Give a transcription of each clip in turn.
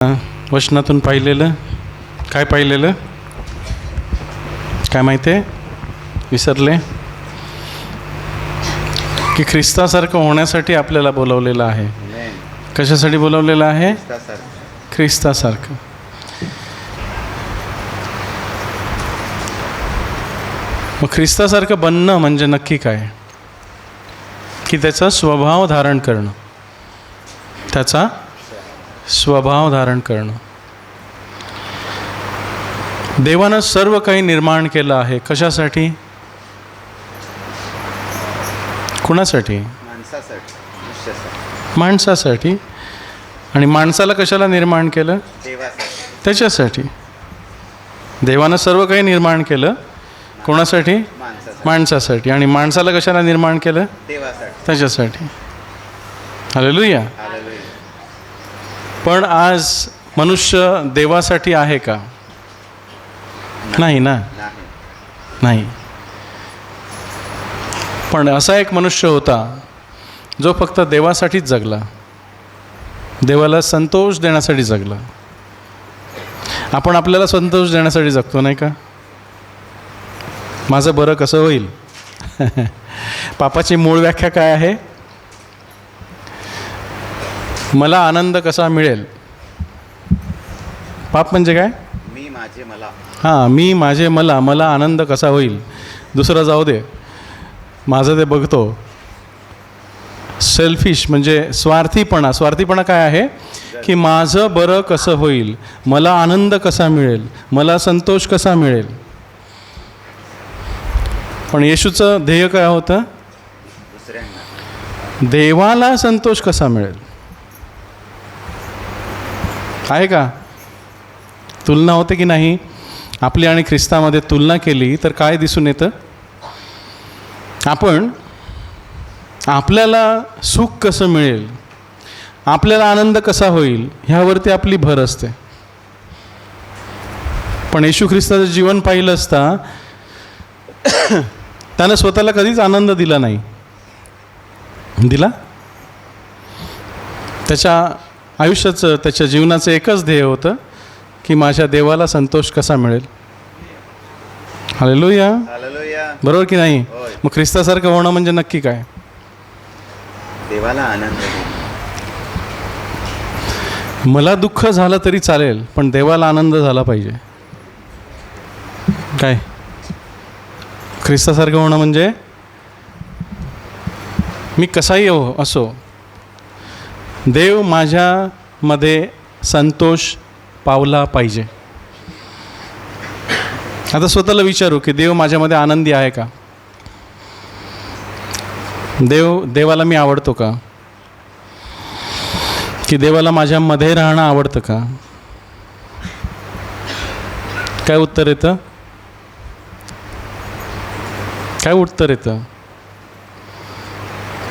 वचनातून पाहिलेलं काय पाहिलेलं काय माहिती आहे, विसरले की ख्रिस्तासारखं होण्यासाठी आपल्याला बोलवलेलं आहे. कशासाठी बोलवलेलं आहे? ख्रिस्तासारखं. मग ख्रिस्तासारखं बनणं म्हणजे नक्की काय? की त्याचा स्वभाव धारण करणं, त्याचा स्वभाव धारण करणं. देवानं सर्व काही निर्माण केलं आहे. कशासाठी? कुणासाठी? माणसासाठी. आणि माणसाला कशाला निर्माण केलं? त्याच्यासाठी. देवानं सर्व काही निर्माण केलं कोणासाठी? माणसासाठी. आणि माणसाला कशाला निर्माण केलं? त्याच्यासाठी. हालेलुया. पण आज मनुष्य देवासाठी आहे का? नाही ना, नाही. पण असा एक मनुष्य होता जो फक्त देवासाठीच जगला, देवाला संतोष देण्यासाठी जगला. आपण आपल्याला संतोष देण्यासाठी जगतो, नाही का? माझं बरं कसं होईल. पापाची मूळ व्याख्या काय आहे? मला आनंद कसा मिळेल. पाप म्हणजे काय? मी माझे मला. हां, मी माझे मला. मला आनंद कसा होईल. दुसरं जाऊ दे, माझं ते बघतो. सेल्फिश म्हणजे स्वार्थीपणा. स्वार्थीपणा काय आहे? की माझं बरं कसं होईल, मला आनंद कसा मिळेल, मला संतोष कसा मिळेल. पण येशूचं ध्येय काय होतं? देवाला संतोष कसा मिळेल. आहे का? तुलना होते की नाही? आपली आणि ख्रिस्तामध्ये तुलना केली तर काय दिसून येतं? आपण आपल्याला सुख कसं मिळेल, आपल्याला आनंद कसा होईल, ह्यावरती आपली भर असते. पण येशू ख्रिस्ताचं जीवन पाहिलं असता त्यानं स्वतःला कधीच आनंद दिला नाही. दिला? त्याच्या आयुष्याचं, त्याच्या जीवनाचं एकच ध्येय होतं की माझ्या देवाला संतोष कसा मिळेल. हालेलुया. बरोबर की नाही? मग ख्रिस्तासारखं होणं म्हणजे नक्की काय? देवाला आनंद. मला दुःख झालं तरी चालेल, पण देवाला आनंद झाला पाहिजे. काय? ख्रिस्तासारखं होणं म्हणजे मी कसाही असो, देव माझ्यामध्ये संतोष पावला पाहिजे. आता स्वतःला विचारू की देव माझ्यामध्ये आनंदी आहे का? देवाला मी आवडतो का? की देवाला माझ्यामध्ये राहणं आवडतं का? काय उत्तर येतं? काय उत्तर येतं?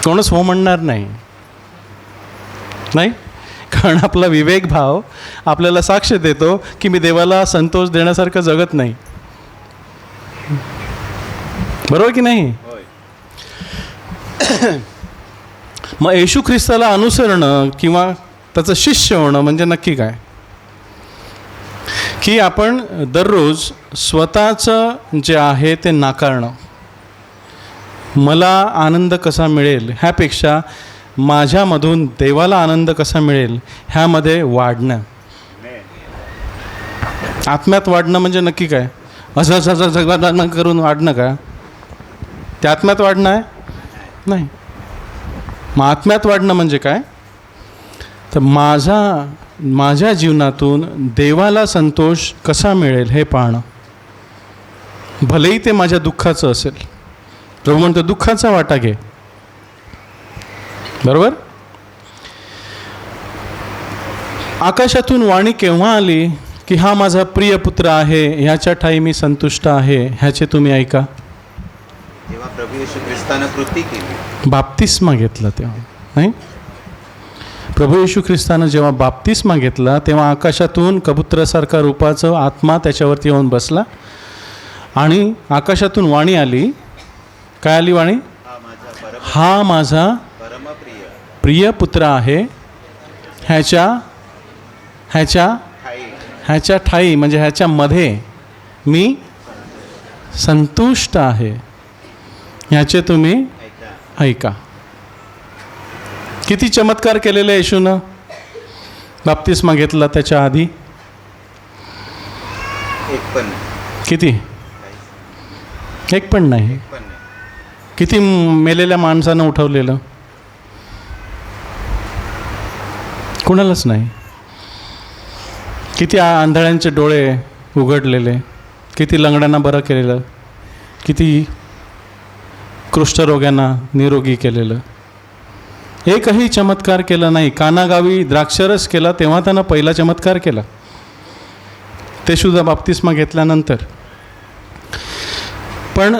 कोणच हो म्हणणार नाही. नाही, कारण आपला विवेक भाव आपल्याला साक्ष देतो की मी देवाला संतोष देण्यासारखं जगत नाही. बरोबर की नाही? मग येशू ख्रिस्ताला अनुसरणं किंवा त्याचं शिष्य होणं म्हणजे नक्की काय? की आपण दररोज स्वतःचं जे आहे ते नाकारणं. मला आनंद कसा मिळेल ह्यापेक्षा माझ्यामधून देवाला आनंद कसा मिळेल ह्यामध्ये वाढणं. आत्म्यात वाढणं म्हणजे नक्की काय? असं करून वाढणं का? ते आत्म्यात वाढणं आहे? नाही. मग आत्म्यात वाढणं म्हणजे काय? तर माझ्या जीवनातून देवाला संतोष कसा मिळेल हे पाहणं. भलेही ते माझ्या दुःखाचं असेल. प्रभू म्हणतो दुःखाचा वाटा घे. बरोबर? आकाशातून वाणी केव्हा आली की हा माझा प्रिय पुत्र आहे, ह्याच्या ठाई मी संतुष्ट आहे, ह्याचे तुम्ही ऐका. जेव्हा प्रभू येशू ख्रिस्तानं कृती केली, बाप्तिस्मा घेतला तेव्हा. नाही, प्रभू येशू ख्रिस्तानं जेव्हा बाप्तिस्मा घेतला तेव्हा आकाशातून कबुतरासारखा रूपाचं आत्मा त्याच्यावरती येऊन बसला आणि आकाशातून वाणी आली. काय आली वाणी? हा माझा परमप्रिय प्रिय पुत्र आहे, ह्याच्या ह्याच्या ठाई म्हणजे ह्याच्यामध्ये मी संतुष्ट आहे, ह्याचे तुम्ही ऐका. किती चमत्कार केलेले येशूनं बाप्तिस्मा घेतला त्याच्या आधी? एक पण नाही. किती? एक पण नाही. पण नाही. किती मेलेल्या माणसानं उठवलेलं? कुणालाच नाही. किती आंधळ्यांचे डोळे उघडलेले, किती लंगड्यांना बरं केलेलं, किती कुष्ठरोग्यांना निरोगी केलेलं. एकही चमत्कार केला नाही. कानागावी द्राक्षरस केला तेव्हा त्यानं पहिला चमत्कार केला, ते सुद्धा बाप्तिस्मा घेतल्यानंतर. पण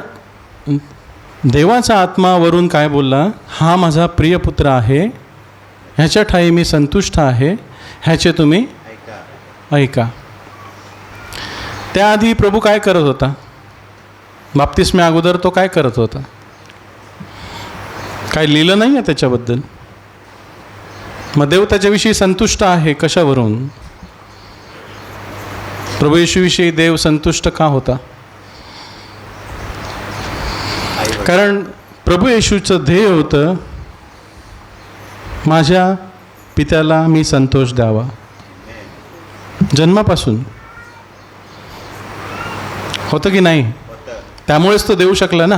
देवाचा आत्मा वरून काय बोलला? हा माझा प्रिय पुत्र आहे, ह्याच्या ठाई मी संतुष्ट आहे, ह्याचे तुम्ही ऐका. त्याआधी प्रभू काय करत होता? बाप्तिस्म्या अगोदर तो काय करत होता? काय लिहिलं नाही आहे त्याच्याबद्दल. मग देव त्याच्याविषयी संतुष्ट आहे कशावरून? प्रभू येशूविषयी देव संतुष्ट का होता? कारण प्रभू येशूचं ध्येय होतं, माझ्या पित्याला मी संतोष द्यावा. जन्मापासून होतं की नाही? त्यामुळेच तो देऊ शकला ना.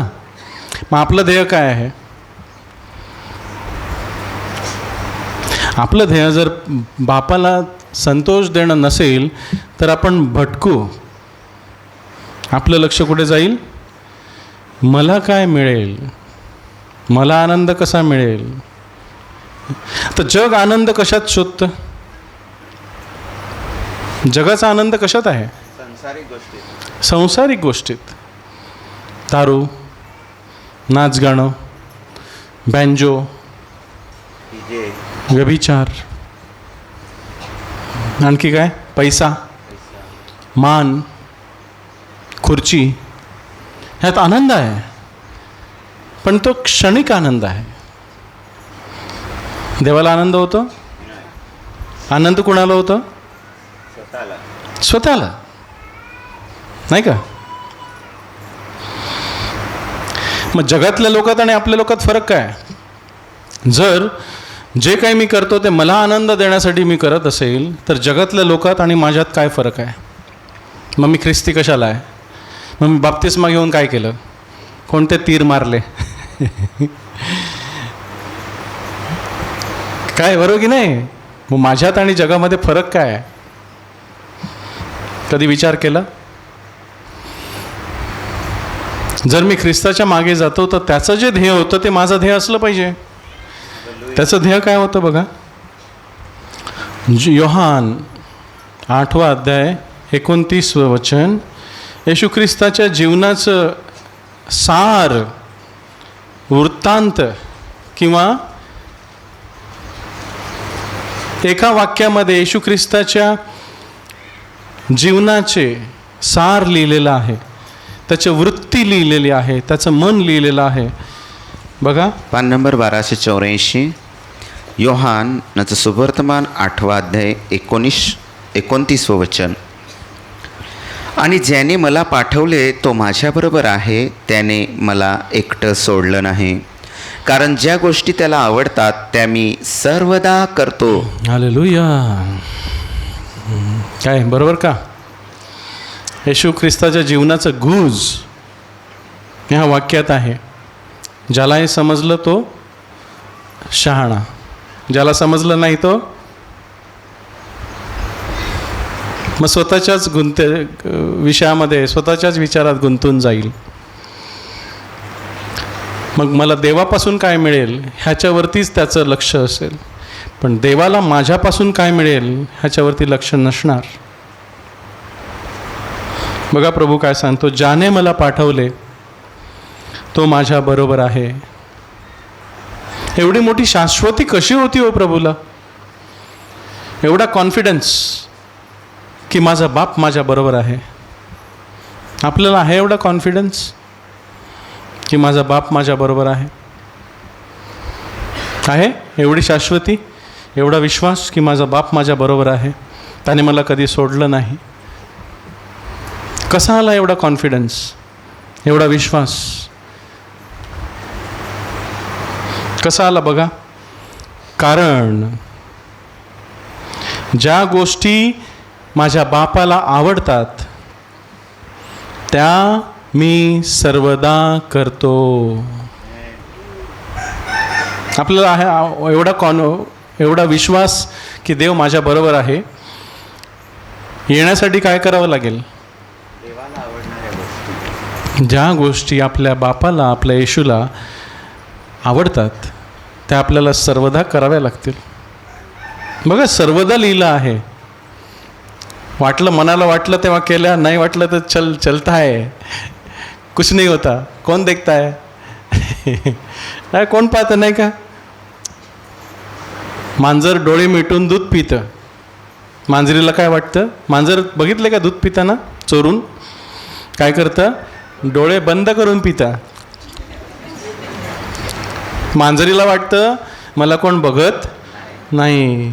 मग आपलं ध्येय काय आहे? आपलं ध्येय जर बापाला संतोष देणं नसेल तर आपण भटकू. आपलं लक्ष कुठे जाईल? मला काय मिळेल, मला आनंद कसा मिळेल. तर जग आनंद कशात शोधतं? जगाचा आनंद कशात आहे? सांसारिक गोष्टीत. दारू, नाच गाणं, बँजो, व्यभिचार, आणखी काय? पैसा, मान, खुर्ची, ह्यात आनंद आहे. पण तो क्षणिक आनंद आहे. देवाला आनंद होतो? आनंद कुणाला होतं? स्वतःला, नाही का? मग जगातल्या लोकात आणि आपल्या लोकात फरक काय? जर जे काही मी करतो ते मला आनंद देण्यासाठी मी करत असेल तर जगातल्या लोकात आणि माझ्यात काय फरक आहे? मग मी ख्रिस्ती कशाला आहे? मग मी बाप्तिस्मा घेऊन काय केलं? कोणते तीर मारले? काय, बरोबर की नाही? मग माझ्यात आणि जगामध्ये फरक काय आहे? कधी विचार केला? जर मी ख्रिस्ताच्या मागे जातो तर त्याचं जे ध्येय होतं ते माझं ध्येय असलं पाहिजे. त्याचं ध्येय काय होतं बघा? योहान 8वा अध्याय 29वे वचन. येशू ख्रिस्ताच्या जीवनाचं सार, वृत्तांत किंवा एका वाक्यामध्ये येशू ख्रिस्ताच्या जीवनाचे सार लिहिलेलं आहे, त्याची वृत्ती लिहिलेली आहे, त्याचं मन लिहिलेलं आहे. बघा पान नंबर 1284. योहानचं सुवर्तमान 8वा अध्याय 29वे वचन. आणि ज्याने मला पाठवले तो माझ्याबरोबर आहे, त्याने मला एकटं सोडलं नाही, कारण ज्या गोष्टी त्याला आवडतात त्या मी सर्वदा करतो. हालेलुया. काय बरोबर का? येशू ख्रिस्ताच्या जीवनाचं गुज ह्या वाक्यात आहे. ज्याला हे समजलं तो शहाणा, ज्याला समजलं नाही तो मग स्वतःच्याच विषयामध्ये, स्वतःच्याच विचारात गुंतून जाईल. मग मला देवापासून काय मिळेल ह्याच्यावरतीच त्याचं लक्ष असेल, पण देवाला माझ्यापासून काय मिळेल ह्याच्यावरती लक्ष नसणार. बघा प्रभू काय सांगतो, ज्याने मला पाठवले तो माझ्या बरोबर आहे. एवढी मोठी शाश्वती कशी होती हो प्रभूला? एवढा कॉन्फिडन्स की माझा बाप माझ्या बरोबर आहे. आपल्याला आहे एवढा कॉन्फिडन्स की माझा बाप माझ्या बरोबर आहे? आहे एवढी शाश्वती, एवढा विश्वास की माझा बाप माझ्या बरोबर आहे? त्याने मला कधी सोडलं नाही. कसा आला एवढा कॉन्फिडन्स, एवढा विश्वास? कसा आला बघा. कारण ज्या गोष्टी माझ्या बापाला आवडतात त्या मी सर्वदा करतो. आपल्याला आहे एवढा विश्वास की देव माझ्या बरोबर आहे. येण्यासाठी काय करावं लागेल? ज्या गोष्टी आपल्या बापाला, आपल्या येशूला आवडतात त्या आपल्याला सर्वदा कराव्या लागतील. बघा, सर्वदा लिहिलं आहे. मनाला वाटलं तेव्हा केल्या, नाही वाटलं तर चलता है, कुछ नहीं होता, कौन देखता है? नाही, कोण पाहतं नाही का? मांजर डोळे मिटून दूध पितं. मांजरीला काय वाटतं? मांजर बघितलं का दूध पिताना चोरून? काय करतं? डोळे बंद करून पितं. मांजरीला वाटतं मला कोण बघत नाही.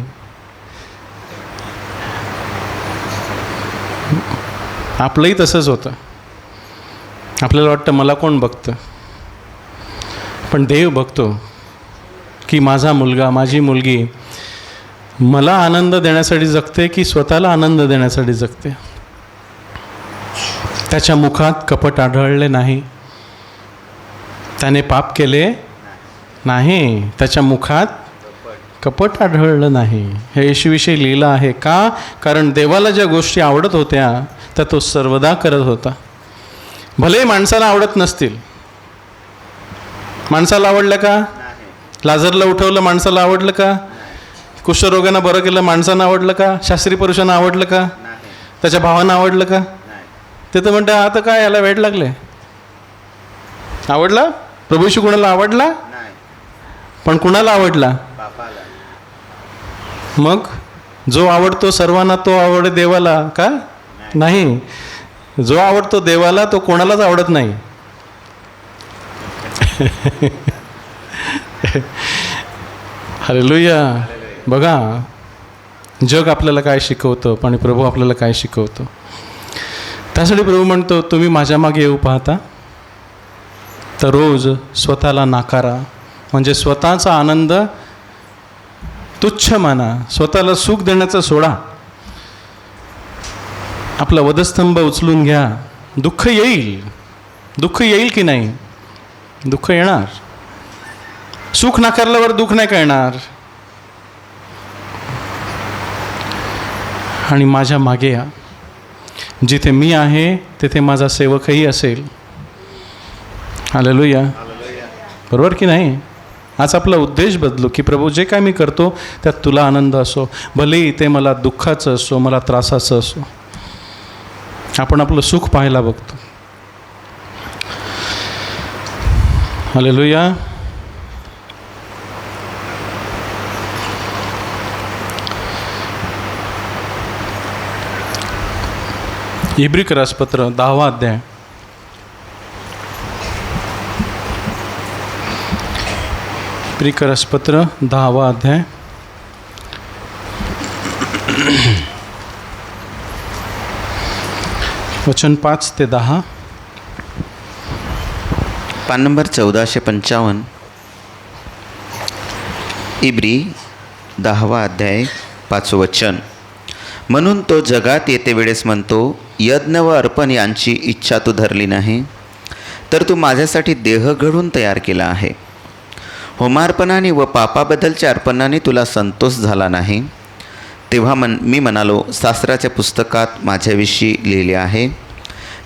आपलंही तसंच होतं. आपल्याला वाटतं मला कोण बघतं, पण देव बघतो की माझा मुलगा, माझी मुलगी मला आनंद देण्यासाठी जगते की स्वतःला आनंद देण्यासाठी जगते. त्याच्या मुखात कपट आढळले नाही, त्याने पाप केले नाही, त्याच्या मुखात कपट आढळलं नाही. हे येशूविषयी लिहिलं आहे. का? कारण देवाला ज्या गोष्टी आवडत होत्या त्या तो सर्वदा करत होता. भले माणसाला आवडत नसतील. माणसाला आवडलं का? लाजरला उठवलं माणसाला आवडलं का? कुष्ठरोगांना बरं केलं माणसांना आवडलं का? शास्त्री पुरुषांना आवडलं का? त्याच्या भावांना आवडलं का? ते तर म्हणतं आता काय याला वेड लागले. आवडला? प्रभू येशू कुणाला आवडला? पण कुणाला आवडला? मग जो आवडतो सर्वांना तो आवडे देवाला का? नाही. जो आवडतो देवाला तो कोणालाच आवडत नाही. हालेलुया. बघा, जग आपल्याला काय शिकवतं पण प्रभू आपल्याला काय शिकवतो. त्यासाठी प्रभू म्हणतो, तुम्ही माझ्या मागे येऊ पाहता तर रोज स्वतःला नाकारा, म्हणजे स्वतःचा आनंद तुच्छ माना, स्वतःला सुख देण्याचा सोडा. आपला वधस्तंभ उचलून घ्या. दुःख येईल. दुःख येईल की नाही? दुःख येणार. सुख नाकारल्यावर दुःख नाही कळणार. आणि माझ्या मागे या. जिथे मी आहे तिथे माझा सेवकही असेल. हालेलुया. बरोबर की नाही? आज आपला उद्देश बदलू की प्रभू जे काय मी करतो त्यात तुला आनंद असो, भले ते मला दुःखाचं असो, मला त्रासाचं असो. आपण आपलं सुख पाहायला बघतो. हालेलुया. इब्री करासपत्र 10वा अध्याय. इब्री करासपत्र 10वा अध्याय. वचन 5 ते 10. पान नंबर 1455. इब्री 10वा अध्याय 5वं वचन. म्हणून तो जगात येते वेळेस म्हणतो, यज्ञ व अर्पण यांची इच्छा तू धरली नाही, तर तू माझ्यासाठी देह घडून तयार केला आहे. होमार्पणाने व पापाबद्दलच्या अर्पणाने तुला संतोष झाला नाही. तेव्हा मी म्हणालो, शास्त्राच्या पुस्तकात माझ्याविषयी लिहिले आहे,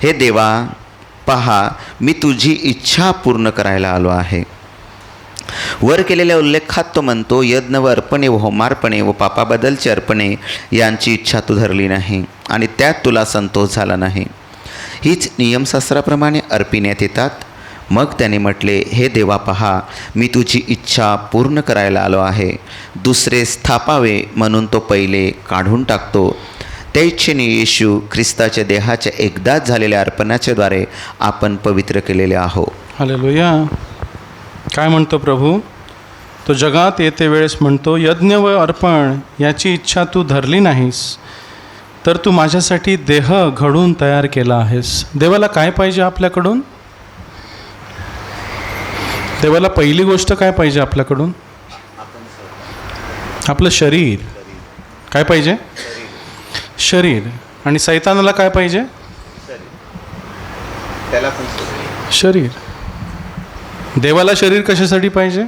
हे देवा, पहा, मी तुझी इच्छा पूर्ण करायला आलो आहे. वर केलेल्या उल्लेखात तो म्हणतो, यज्ञ व अर्पणे व होमार्पणे व पापाबद्दलची अर्पणे यांची इच्छा तू धरली नाही आणि त्यात तुला संतोष झाला नाही. हीच नियमशास्त्राप्रमाणे अर्पिण्यात येतात. मग त्याने म्हटले, हे देवा, पहा, मी तुझी इच्छा पूर्ण करायला आलो आहे. दुसरे स्थापावे म्हणून तो पहिले काढून टाकतो. त्या इच्छेने येशू ख्रिस्ताच्या देहाच्या एकदाच झालेल्या अर्पणाच्या द्वारे आपण पवित्र केलेले आहो. हालेलुया. काय म्हणतो प्रभू? तो जगात येते वेळेस म्हणतो, यज्ञ व अर्पण याची इच्छा तू धरली नाहीस, तर तू माझ्यासाठी देह घडून तयार केला आहेस. देवाला काय पाहिजे आपल्याकडून? देवाला पहिली गोष्ट काय पाहिजे आपल्याकडून? आपलं शरीर. काय पाहिजे? शरीर. आणि सैतानाला काय पाहिजे? त्याला शरीर. देवाला शरीर कशासाठी पाहिजे?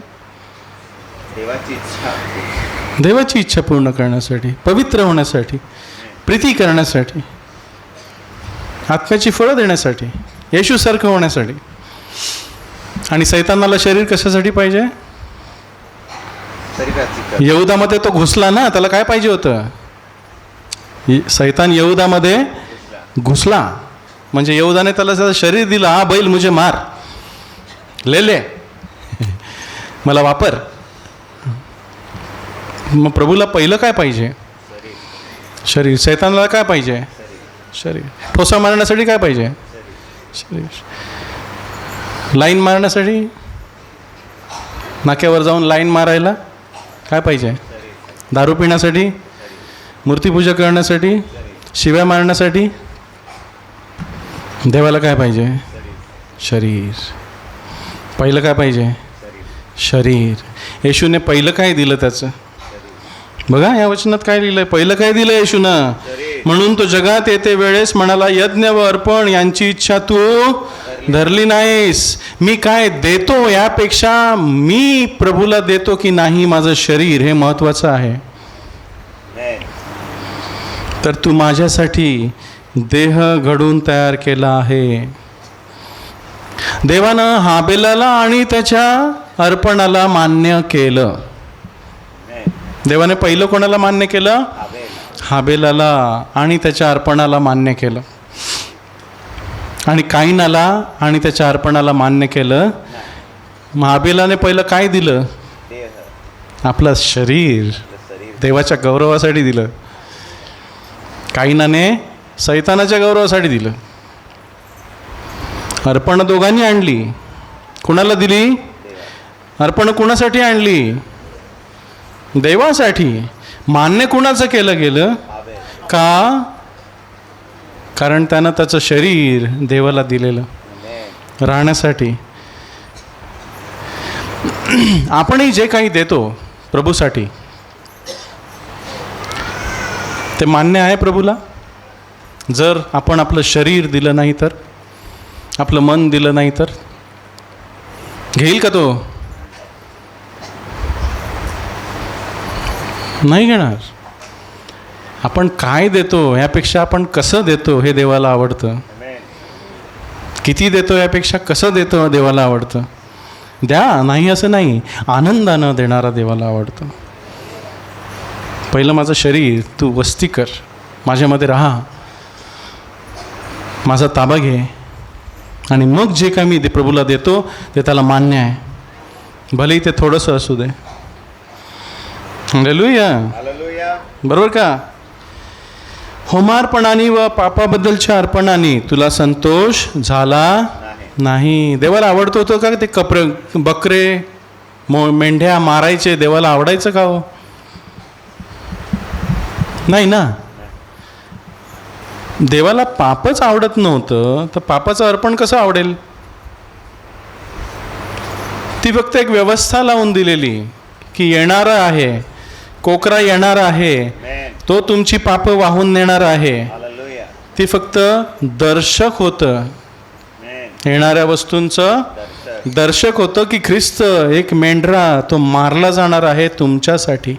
देवाची इच्छा पूर्ण करण्यासाठी, पवित्र होण्यासाठी, प्रीती करण्यासाठी, आत्म्याची फळं देण्यासाठी, येशूसारखं होण्यासाठी. आणि सैतानाला शरीर कशासाठी पाहिजे? यहुदामध्ये तो घुसला ना, त्याला काय पाहिजे होतं? सैतान यहुदामध्ये घुसला म्हणजे यहुदाने त्याला त्याचं शरीर दिलं. हा बैल मुझे मार, ले मला वापर. मग प्रभूला पहिलं काय पाहिजे? शरीर. सैतानाला काय पाहिजे? शरीर. ठोसा मारण्यासाठी काय पाहिजे? शरीर. लाईन मारण्यासाठी, नाक्यावर जाऊन लाईन मारायला काय पाहिजे? दारू पिण्यासाठी, मूर्तीपूजा करण्यासाठी, शिव्या मारण्यासाठी. देवाला काय पाहिजे? शरीर. पहिलं काय पाहिजे? शरीर. येशूने पहिलं काय दिलं त्याचं? बघा या वचनात काय लिहिलंय. पहिलं काय दिलं येशूनं? म्हणून तो जगात येते वेळेस म्हणाला, यज्ञ व अर्पण यांची इच्छा तू धरली नाहीस. मी काय देतो यापेक्षा मी प्रभूला देतो की नाही माझं शरीर, हे महत्वाचं आहे. तर तू माझ्यासाठी देह घडून तयार केला आहे. देवानं हाबेलाला आणि त्याच्या अर्पणाला मान्य केलं. देवाने पहिलं कोणाला मान्य केलं? हाबेलाला आणि त्याच्या अर्पणाला मान्य केलं. आणि काईनाला आणि त्याच्या अर्पणाला मान्य केलं. हाबेलाने पहिलं काय दिलं? आपलं शरीर देवाच्या गौरवासाठी दिलं. काईनाने सैतानाच्या गौरवासाठी दिलं. अर्पण दोघांनी आणली. कुणाला दिली? अर्पण कुणासाठी आणली? देवासाठी. मान्य कुणाचं केलं गेलं? का? कारण त्यानं त्याचं शरीर देवाला दिलेलं राहण्यासाठी. आपणही जे काही देतो प्रभूसाठी ते मान्य आहे प्रभूला? जर आपण आपलं शरीर दिलं नाही तर, आपलं मन दिलं नाही तर घेईल का तो? नाही घेणार. आपण काय देतो यापेक्षा आपण कसं देतो हे देवाला आवडतं. किती देतो यापेक्षा कसं देतो देवाला आवडतं. द्या नाही असं नाही, आनंदानं देणारा देवाला आवडतं. पहिलं माझं शरीर तू वस्ती कर, माझ्यामध्ये राहा, माझा ताबा घे, आणि मग जे काय मी प्रभूला देतो ते त्याला मान्य आहे, भलेही ते थोडंसं असू दे. हालेलुया. बरोबर का? होमार्पणाने व पापाबद्दलच्या अर्पणाने तुला संतोष झाला नाही. देवाला आवडतो होतं का ते बकरे मेंढ्या मारायचे? देवाला आवडायचं का हो? नाही ना. देवाला पापच आवडत नव्हतं तर पापाचं अर्पण कसं आवडेल? ती फक्त एक व्यवस्था लावून दिलेली की येणारा आहे, कोकरा येणार आहे, तो तुमची पापं वाहून नेणार आहे. ती फक्त दर्शक होतं, येणाऱ्या वस्तूंचं दर्शक होतं की ख्रिस्त एक मेंढरा तो मारला जाणार आहे तुमच्यासाठी.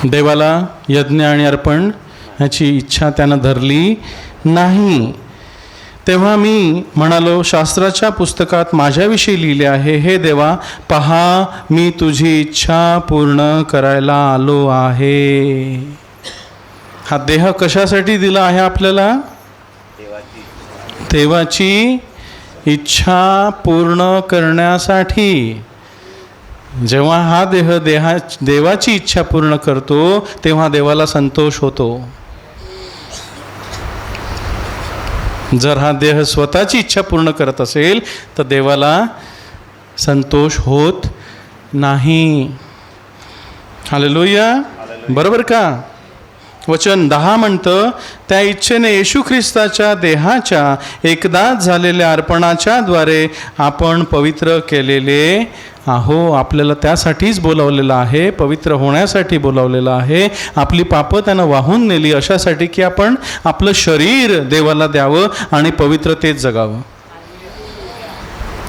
देवाला यज्ञ आणि अर्पण ह्याची इच्छा त्यानं धरली नाही. तेव्हा मी म्हणालो, शास्त्राच्या पुस्तकात माझ्याविषयी लिहिले आहे, हे देवा पहा, मी तुझी इच्छा पूर्ण करायला आलो आहे. हा देह कशासाठी दिला आहे आपल्याला? देवाची इच्छा पूर्ण करण्यासाठी. जेव्हा हा देह देवाची इच्छा पूर्ण करतो तेव्हा देवाला संतोष होतो. जर हा देह स्वतःची इच्छा पूर्ण करत असेल तर देवाला संतोष होत नाही. हालेलुया. बरोबर का? वचन 10 म्हणतं, त्या इच्छेने येशू ख्रिस्ताच्या देहाच्या एकदाच झालेल्या अर्पणाच्या द्वारे आपण पवित्र केलेले आहो. आपल्याला त्यासाठीच बोलावलेलं आहे, पवित्र होण्यासाठी बोलावलेलं आहे. आपली पापं त्यानं वाहून नेली अशासाठी की आपण आपलं शरीर देवाला द्यावं आणि पवित्रतेत जगावं.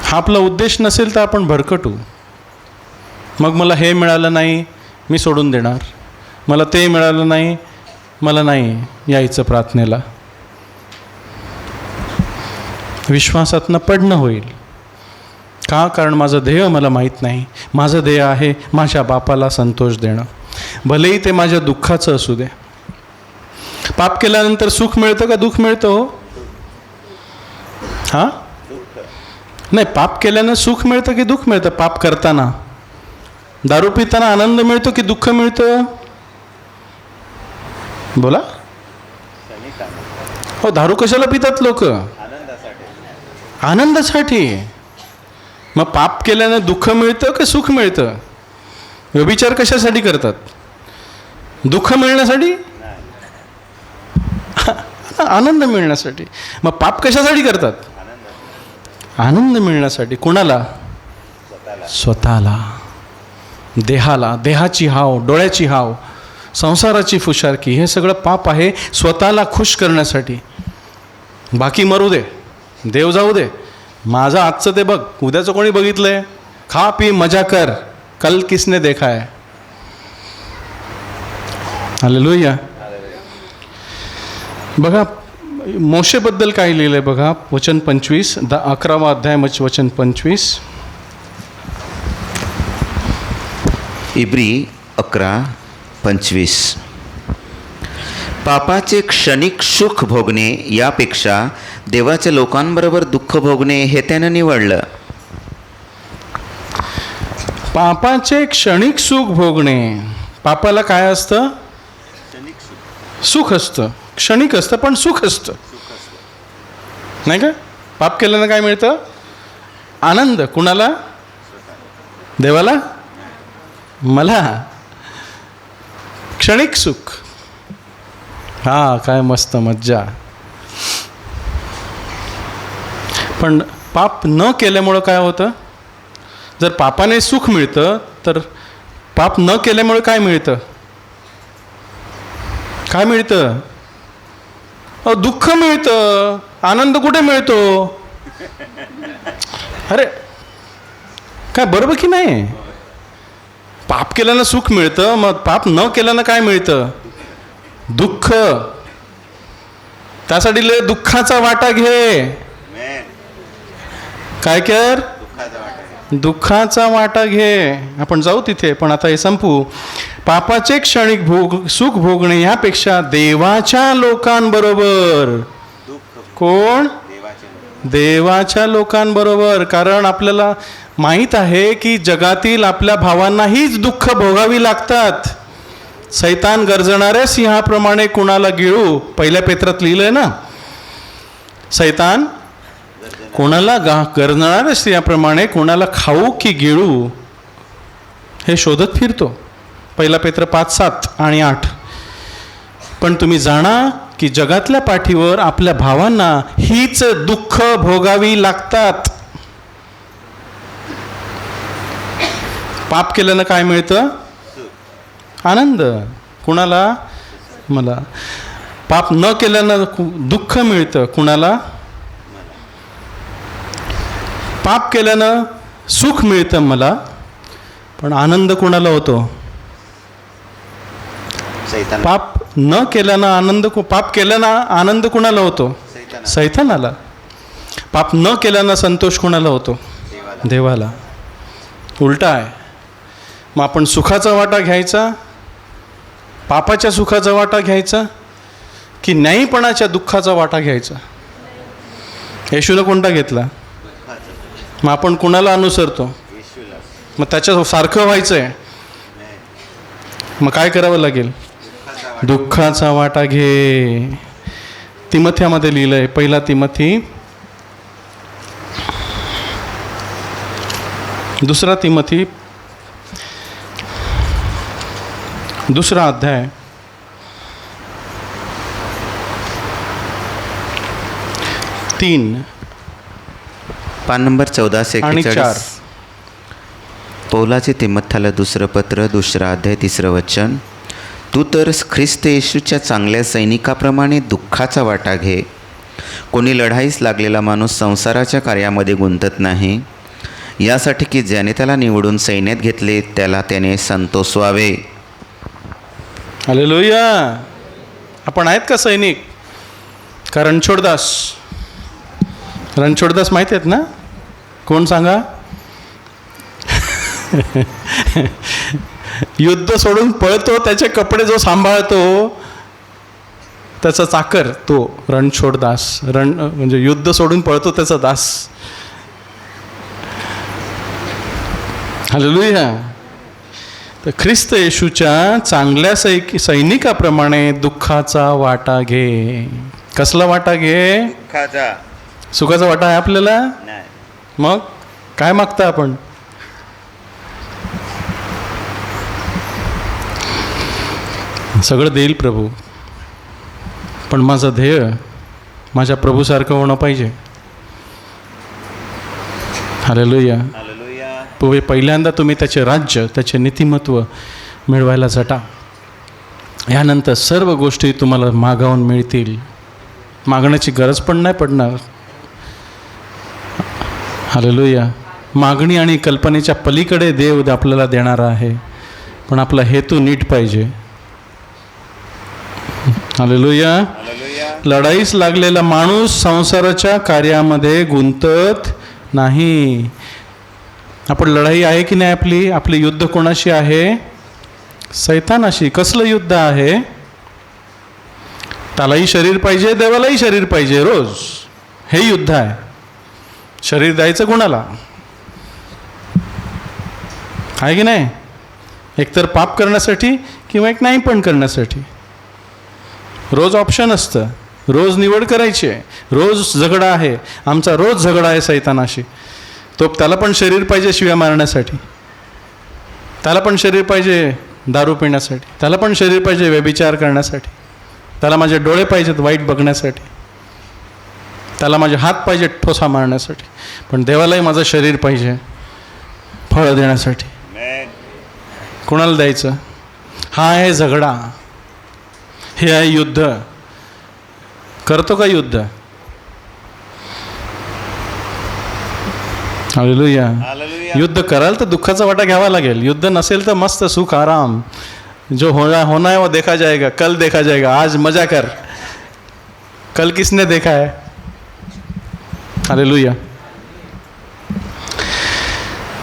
हा आपला उद्देश नसेल तर आपण भरकटू. मग मला हे मिळालं नाही, मी सोडून देणार. मला ते मिळालं नाही, मला नाही यायचं प्रार्थनेला. विश्वासातनं पडणं होईल. का? कारण माझं ध्येय मला माहीत नाही. माझं ध्येय आहे माझ्या बापाला संतोष देणं, भलेही ते माझ्या दुःखाचं असू दे. पाप केल्यानंतर सुख मिळतं का दुःख मिळतं? हो, हां, नाही, पाप केल्यानं सुख मिळतं की दुःख मिळतं? पाप करताना, दारू पिताना आनंद मिळतो की दुःख मिळतं? बोला. हो, दारू कशाला पितात लोक? आनंदासाठी. मग पाप केल्यानं दुःख मिळतं की सुख मिळतं? व्यभिचार कशासाठी करतात? दुःख मिळण्यासाठी? आनंद मिळण्यासाठी. मग पाप कशासाठी करतात? आनंद मिळण्यासाठी. कुणाला? स्वतःला, देहाला, देहाची हाव, डोळ्याची हाव, संसाराची फुशारकी, हे सगळं पाप आहे स्वतःला खुश करण्यासाठी. बाकी मरू दे, देव जाऊ दे, माझं आजचं ते बघ, उद्याचं कोणी बघितलंय? खा पी मजा कर, कल किसने देखा है. हालेलुया. बघा मोशेबद्दल काय लिहिलं आहे बघा. वचन 25, 11वा अध्याय वचन 25. इब्री 11:25. पापाचे क्षणिक सुख भोगणे यापेक्षा देवाच्या लोकांबरोबर दुःख भोगणे हे त्यानं निवडलं. पापाचे क्षणिक सुख भोगणे. पापाला काय असतं? सुख असतं. क्षणिक असतं पण सुख असतं, नाही का? पाप केल्यानं काय मिळतं? आनंद. कुणाला? देवाला? मला? क्षणिक सुख. हा, काय मस्त मज्जा. पण पाप न केल्यामुळं काय होतं? जर पापाने सुख मिळतं तर पाप न केल्यामुळे काय मिळतं? काय मिळतं? दुःख मिळतं. आनंद कुठे मिळतो? अरे काय बरोबर की नाही? पाप केल्यानं सुख मिळतं, मग पाप न केल्यानं काय मिळतं? दुःख. त्यासाठी दुःखाचा वाटा घे. काय कर? दुःखाचा वाटा घे. आपण जाऊ तिथे, पण आता हे संपू. पापाचे क्षणिक सुख भोगणे यापेक्षा देवाच्या लोकांबरोबर. कोण? देवाच्या लोकांबरोबर. कारण आपल्याला माहीत आहे की जगातील आपल्या भावांना हीच दुःख भोगावी लागतात. सैतान गर्जणाऱ्या सिंहाप्रमाणे कुणाला गिळू, पहिल्या पेत्रात लिहिलंय ना. सैतान कोणाला गर्जणाऱ्या सिंहाप्रमाणे कुणाला खाऊ की गिळू हे शोधत फिरतो. पहिला पेत्र 5, 7 आणि 8. पण तुम्ही जाणा की जगातल्या पाठीवर आपल्या भावांना हीच दुःख भोगावी लागतात. पाप केल्यानं काय मिळतं? आनंद. कुणाला? मला. पाप न केल्यानं दुःख मिळतं. कुणाला? पाप केल्यानं सुख मिळतं मला, पण आनंद कुणाला होतो? पाप न केल्यानं आनंद. पाप केल्यानं आनंद कुणाला होतो? सैतानाला. पाप न केल्यानं संतोष कुणाला होतो? देवाला. उलटा आहे. मग आपण सुखाचा वाटा घ्यायचा, पापाच्या सुखाचा वाटा घ्यायचा की न्यायीपणाच्या दुःखाचा वाटा घ्यायचा? येशूला कोणता घेतला? मग आपण कुणाला अनुसरतो? मग त्याच्यासारखं व्हायचं आहे. मग काय करावं लागेल? दुःखाचा वाटा घे. तिमथ्यामध्ये लिहिलं आहे, पहिला तिमथी 2 तिमथी 2 अध्याय 3 पान नंबर 14 आणि 4. पौलाचे तिमथ्याला दुसरं पत्र 2 अध्याय 3 वचन. तू तर ख्रिस्त येशूच्या चांगल्या सैनिकाप्रमाणे दुःखाचा वाटा घे. कोणी लढाईस लागलेला माणूस संसाराच्या कार्यामध्ये गुंतत नाही, यासाठी की ज्याने त्याला निवडून सैन्यात घेतले त्याला त्याने संतोषवावे. हालेलुया. आपण आहेत का सैनिक? का रणछोडदास? रणछोडदास माहीत आहेत ना? कोण सांगा? युद्ध सोडून पळतो, त्याचे कपडे जो सांभाळतो त्याचा चाकर, तो रणछोडदास. म्हणजे युद्ध सोडून पळतो त्याचा दास. हालेलुया. तर ख्रिस्त येशूच्या चांगल्या सैनिकाप्रमाणे दुःखाचा वाटा घे. कसला वाटा घे? सुखाचा वाटा आहे आपल्याला? मग काय मागता आपण? सगळं देईल प्रभू, पण माझं ध्येय माझ्या प्रभूसारखं होणं पाहिजे. हालेलुया. पहिल्यांदा तुम्ही त्याचे राज्य, त्याचे नीतिमत्व मिळवायला झटा. यानंतर सर्व गोष्टी तुम्हाला मागावून मिळतील. मागण्याची गरज पण नाही पडणार. हालेलुया. मागणी आणि कल्पनेच्या पलीकडे देव आपल्याला देणारा आहे, पण आपला हेतू नीट पाहिजे. हालेलुया. लढाईस लागलेला माणूस संसाराच्या कार्यामध्ये गुंतत नाही. आपण लढाई आहे की नाही आपली? आपले युद्ध कोणाशी आहे? सैतानाशी. कसलं युद्ध आहे? त्यालाही शरीर पाहिजे, देवालाही शरीर पाहिजे रोज. हे युद्ध आहे. शरीर द्यायचं कोणाला? आहे की नाही? एकतर पाप करण्यासाठी किंवा एक नाही पण करण्यासाठी. रोज ऑप्शन असतं, रोज निवड करायची आहे. रोज झगडा आहे आमचा, रोज झगडा आहे सैतानाशी. तो त्याला पण शरीर पाहिजे शिव्या मारण्यासाठी, त्याला पण शरीर पाहिजे दारू पिण्यासाठी, त्याला पण शरीर पाहिजे व्यभिचार करण्यासाठी, त्याला माझे डोळे पाहिजेत वाईट बघण्यासाठी, त्याला माझे हात पाहिजे ठोसा मारण्यासाठी. पण देवालाही माझं शरीर पाहिजे फळ देण्यासाठी. कोणाला द्यायचं? हा आहे झगडा, हे आहे युद्ध. करतो का युद्ध? हालेलुया. युद्ध कराल तर दुःखाचा वाटा घ्यावा लागेल. युद्ध नसेल तर मस्त सुख आराम. जो होना है वो देखा जाएगा, कल देखा जाएगा. आज मजा कर, कल किसने देखा है? हालेलुया.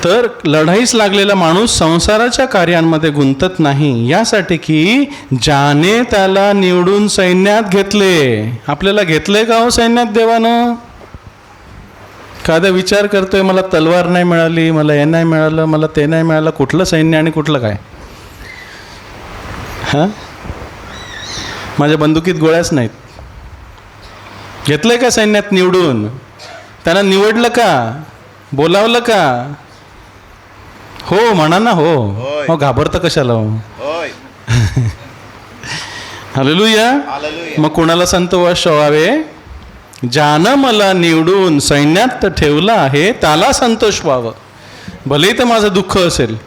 तर लढाईस लागलेला माणूस संसाराच्या कार्यांमध्ये गुंतत नाही, यासाठी की ज्याने त्याला निवडून सैन्यात घेतले. आपल्याला घेतले का हो सैन्यात देवानं? एखादा विचार करतोय, मला तलवार नाही मिळाली, मला हे नाही मिळालं, मला ते नाही मिळालं. कुठलं सैन्य आणि कुठलं काय? हां, माझ्या बंदुकीत गोळ्याच नाहीत. घेतलंय का सैन्यात निवडून? त्यांना निवडलं का? बोलावलं का? हो म्हणा ना. हो हो, घाबरतं कशाला हो? हालेलुया. मग कोणाला संतोष व्हावे? ज्यानं मला निवडून सैन्यात ठेवलं आहे त्याला संतोष व्हावं. भले तर माझं दुःख असेल.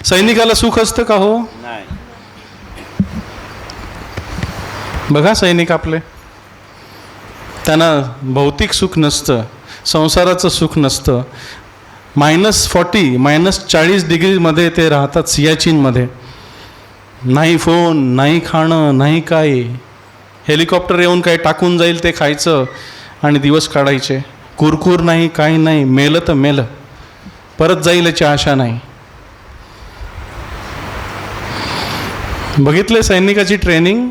सैनिकाला सुख असतं का हो? बघा सैनिक आपले, त्यांना भौतिक सुख नसतं, संसाराचं सुख नसतं. -40 -40 डिग्रीमध्ये ते राहतात सियाचीनमध्ये. नाही फोन, नाही खाणं, नाही काय. हेलिकॉप्टर येऊन काही टाकून जाईल ते खायचं आणि दिवस काढायचे. कुरकुर नाही, काही नाही. मेलं तर मेलं, परत जाईल याची आशा नाही. बघितले सैनिकाची ट्रेनिंग?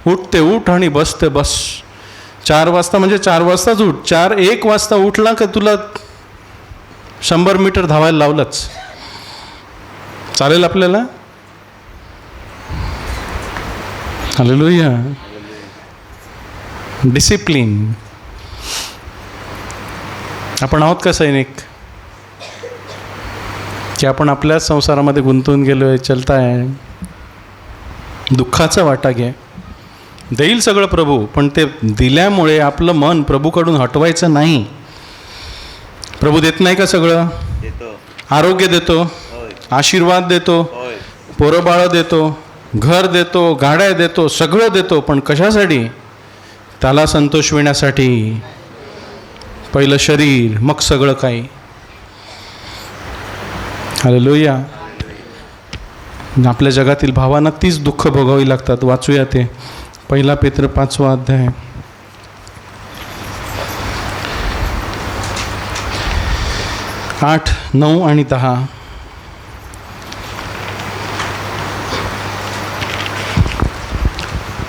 उठते उठ आणि बसते बस. 4 वाजता म्हणजे 4 वाजताच उठ. 1 वाजता उठला का तुला 100 मीटर धावायला लावलंच. चालेल आपल्याला? हालेलुया. डिसिप्लिन. आपण आहोत का सैनिक? की आपण आपल्याच संसारामध्ये गुंतून गेलोय, चलताय? दुःखाचा वाटा घे. देईल सगळं प्रभू, पण ते दिल्यामुळे आपलं मन प्रभूकडून हटवायचं नाही. प्रभू देत नाही का सगळं? आरोग्य देतो, आशीर्वाद देतो, पोरं बाळं देतो, घर देतो, गाड्या देतो, सगळं देतो. पण कशासाठी? त्याला संतोष मिळण्यासाठी. पहिलं शरीर, मग सगळं काही. हालेलुया. आपल्या जगातील भावांना तीच दुःख भोगावी लागतात. वाचूया ते 1 पेत्र 5 अध्याय. 8, 9 आणि 10.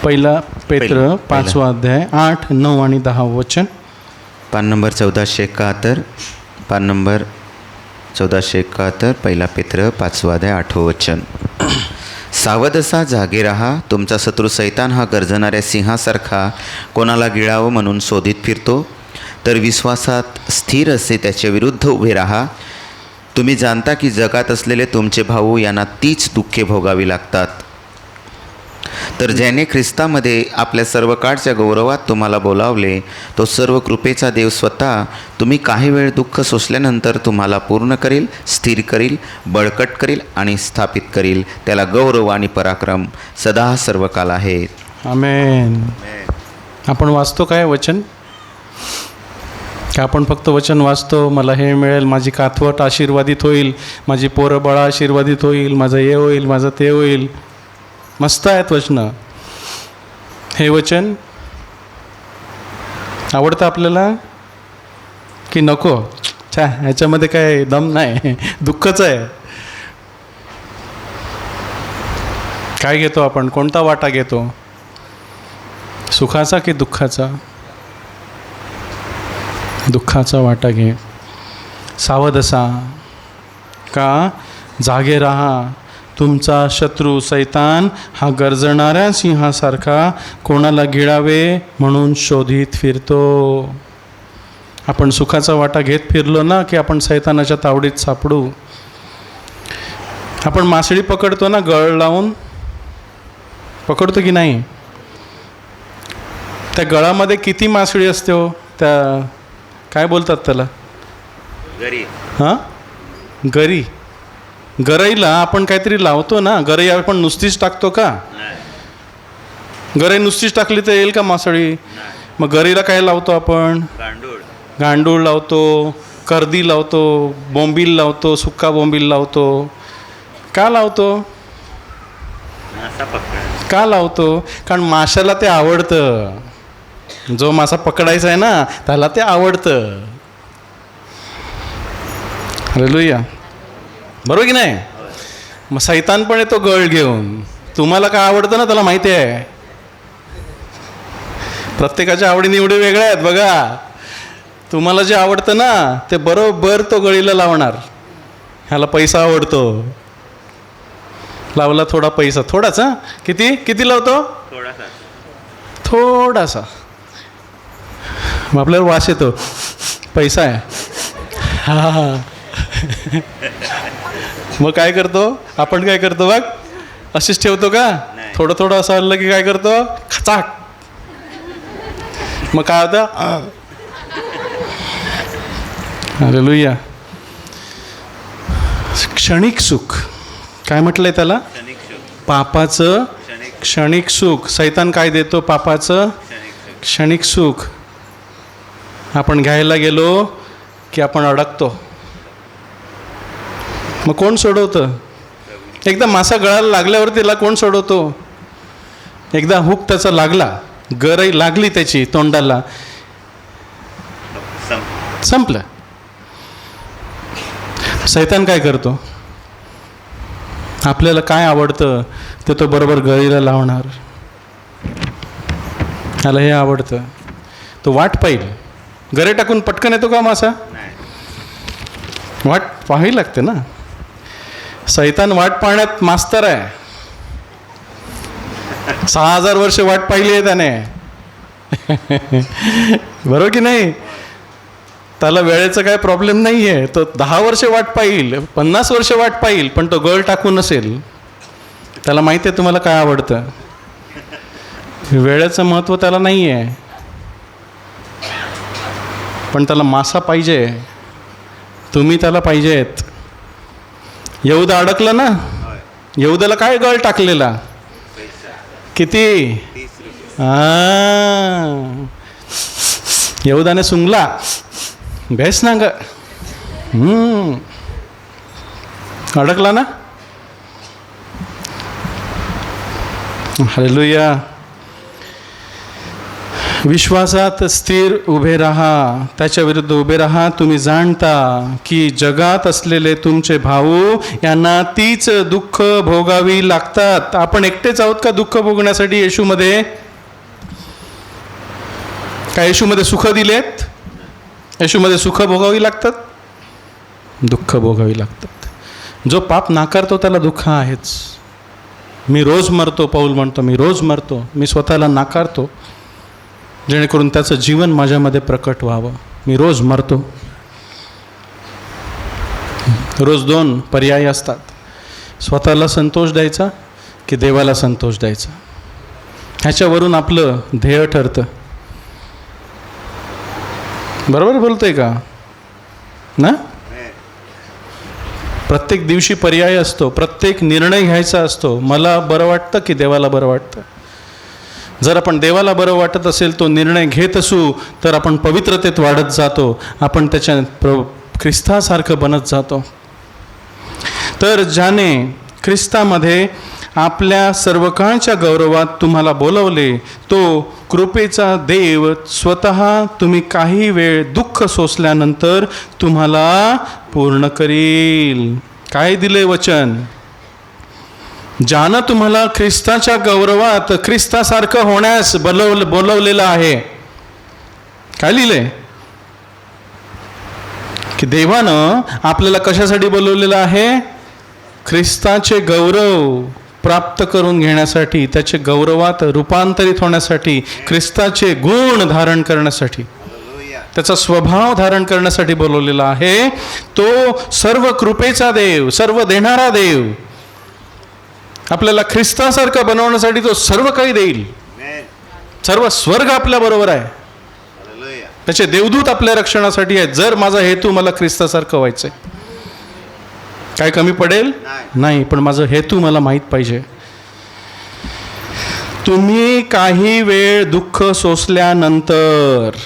1 पेत्र 5 अध्याय 8, 9 आणि 10 वचन. पान नंबर 1471. पान नंबर 1471. 1 पेत्र 5 अध्याय 8 वचन. सावध असा, जागे राहा. तुमचा शत्रू सैतान हा गर्जणाऱ्या सिंहासारखा कोणाला गिळावं म्हणून शोधित फिरतो. तर विश्वासात स्थिर असे त्याच्या विरुद्ध उभे राहा. तुम्ही जाणता की जगात असलेले तुमचे भाऊ यांना तीच दुःखे भोगावी लागतात. तर ज्याने ख्रिस्तामध्ये आपल्या सर्व काळच्या गौरवात तुम्हाला बोलावले, तो सर्व कृपेचा देव स्वतः तुम्ही काही वेळ दुःख सोसल्यानंतर तुम्हाला पूर्ण करील, स्थिर करील, बळकट करील आणि स्थापित करील. त्याला गौरव आणि पराक्रम सदा सर्व काल आहेत. आमेन. आपण वाचतो काय वचन? का आपण फक्त वचन वाचतो, मला हे मिळेल, माझी काथवट आशीर्वादित होईल, माझी पोरं बाळा आशीर्वादित होईल, माझं हे होईल, माझं ते होईल. मस्त आहेत वचनं. हे वचन आवडतं आपल्याला की नको? ह्याच्यामध्ये काय दम नाही, दुःखच आहे. काय घेतो आपण? कोणता वाटा घेतो? सुखाचा की दुःखाचा? दुःखाचा वाटा घे. सावध असा, का? जागे राहा. तुमचा शत्रू सैतान हा गर्जणाऱ्या सिंहासारखा कोणाला गिळावे म्हणून शोधित फिरतो. आपण सुखाचा वाटा घेत फिरलो ना की आपण सैतानाच्या तावडीत सापडू. आपण मासळी पकडतो ना, गळ लावून पकडतो की नाही? त्या गळामध्ये किती मासळी असते हो? त्या काय बोलतात त्याला? गरी. हां, गरी. गरईला आपण काहीतरी लावतो ना. गरई आपण नुसतीच टाकतो का? गरई नुसतीच टाकली तर येईल का मासळी? मग गरीला काय लावतो आपण? गांडूळ लावतो, कर्दी लावतो, बोंबील लावतो, सुक्का बोंबील लावतो. का लावतो? का लावतो? कारण माशाला ते आवडतं. जो मासा पकडायचा आहे ना त्याला ते आवडतं. हालेलुया. बरोबर की नाही? मग सैतान पण येतो गळ घेऊन. तुम्हाला काय आवडतं ना त्याला माहिती आहे. प्रत्येकाच्या आवडीनिवडी वेगळ्या आहेत बघा. तुम्हाला जे आवडतं ना ते बरोबर तो गळीला लावणार. ह्याला पैसा आवडतो, लावला थोडा पैसा, थोडाच. किती किती लावतो? थोडासा. मग आपल्याला वास येतो, पैसा आहे. हा. मग काय करतो आपण? काय करतो बघ, अशीच ठेवतो का? थोडं थोडं असं आलं की काय करतो? खचाक. मग काय होतं? हालेलुया. क्षणिक सुख. काय म्हटलंय त्याला? पापाचं क्षणिक सुख. सैतान काय देतो? पापाचं क्षणिक सुख. आपण घ्यायला गेलो की आपण अडकतो. मग कोण सोडवतं? एकदा मासा गळाला लागल्यावर त्याला कोण सोडवतो? एकदा हुक त्याचा लागला, गरई लागली त्याची तोंडाला, संपलं. सैतान काय करतो? आपल्याला काय आवडतं ते तो बरोबर गळीला लावणार. त्याला हे आवडतं, तो वाट पाहिल. गरे टाकून पटकन येतो का मासा? वाट पाहावी लागते ना. सैतान वाट पाहण्यात मास्तर आहे. 6000 वर्ष वाट पाहिली आहे त्याने. बरोबर की नाही? त्याला वेळेचा काय प्रॉब्लेम नाही आहे. तो 10 वर्ष वाट पाहिल, 50 वर्ष वाट पाहिल, पण तो गळ टाकून नसेल. त्याला माहिती आहे तुम्हाला काय आवडतं. वेळेचं महत्त्व त्याला नाही आहे, पण त्याला मासा पाहिजे, तुम्ही त्याला पाहिजेत. यहूदा अडकलं ना, यहूदाला काय गळ टाकलेला, किती, यहूदाने सुंगला, बेस ना ग, अडकला ना. हालेलुया. विश्वासात स्थिर उभे राहा, त्याच्या विरुद्ध उभे राहा. तुम्ही जाणता की जगात असलेले तुमचे भाऊ यांना तीच दुःख भोगावी लागतात. आपण एकटेच आहोत का दुःख भोगण्यासाठी येशूमध्ये? का येशूमध्ये सुख दिलेत? येशूमध्ये सुख भोगावी लागतात, दुःख भोगावी लागतात. जो पाप नाकारतो त्याला दुःख आहेच. मी रोज मरतो, पौल म्हणतो, मी रोज मरतो, मी स्वतःला नाकारतो जेणेकरून त्याचं जीवन माझ्यामध्ये प्रकट व्हावं. मी रोज मरतो. रोज दोन पर्याय असतात, स्वतःला संतोष द्यायचा की देवाला संतोष द्यायचा. ह्याच्यावरून आपलं ध्येय ठरतं. बरोबर बोलतोय का ना? प्रत्येक दिवशी पर्याय असतो, प्रत्येक निर्णय घ्यायचा असतो. मला बरं वाटतं की देवाला बरं वाटतं? जर आपण देवाला बरं वाटत असेल तो निर्णय घेत असू तर आपण पवित्रतेत वाढत जातो, आपण त्याच्या ख्रिस्तासारखं बनत जातो. तर ज्याने ख्रिस्तामध्ये आपल्या सर्व काळच्या गौरवात तुम्हाला बोलवले, तो कृपेचा देव स्वतः तुम्ही काही वेळ दुःख सोसल्यानंतर तुम्हाला पूर्ण करील. काय दिले वचन? ज्यानं तुम्हाला ख्रिस्ताच्या गौरवात ख्रिस्तासारखं होण्यास बोलवलेलं आहे. काय लिहिलंय? की देवानं आपल्याला कशासाठी बोलवलेलं आहे? ख्रिस्ताचे गौरव प्राप्त करून घेण्यासाठी, त्याचे गौरवात रूपांतरित होण्यासाठी, ख्रिस्ताचे गुण धारण करण्यासाठी, त्याचा स्वभाव धारण करण्यासाठी बोलवलेला आहे. तो सर्व कृपेचा देव, सर्व देणारा देव आपल्याला ख्रिस्तासारखं बनवण्यासाठी तो सर्व काही देईल. सर्व स्वर्ग आपल्या बरोबर आहे, त्याचे देवदूत आपल्या रक्षणासाठी आहेत. जर माझा हेतू मला ख्रिस्तासारखं व्हायचंय, काय कमी पडेल? नाही, पण माझं हेतू मला माहीत पाहिजे. तुम्ही काही वेळ दुःख सोसल्यानंतर,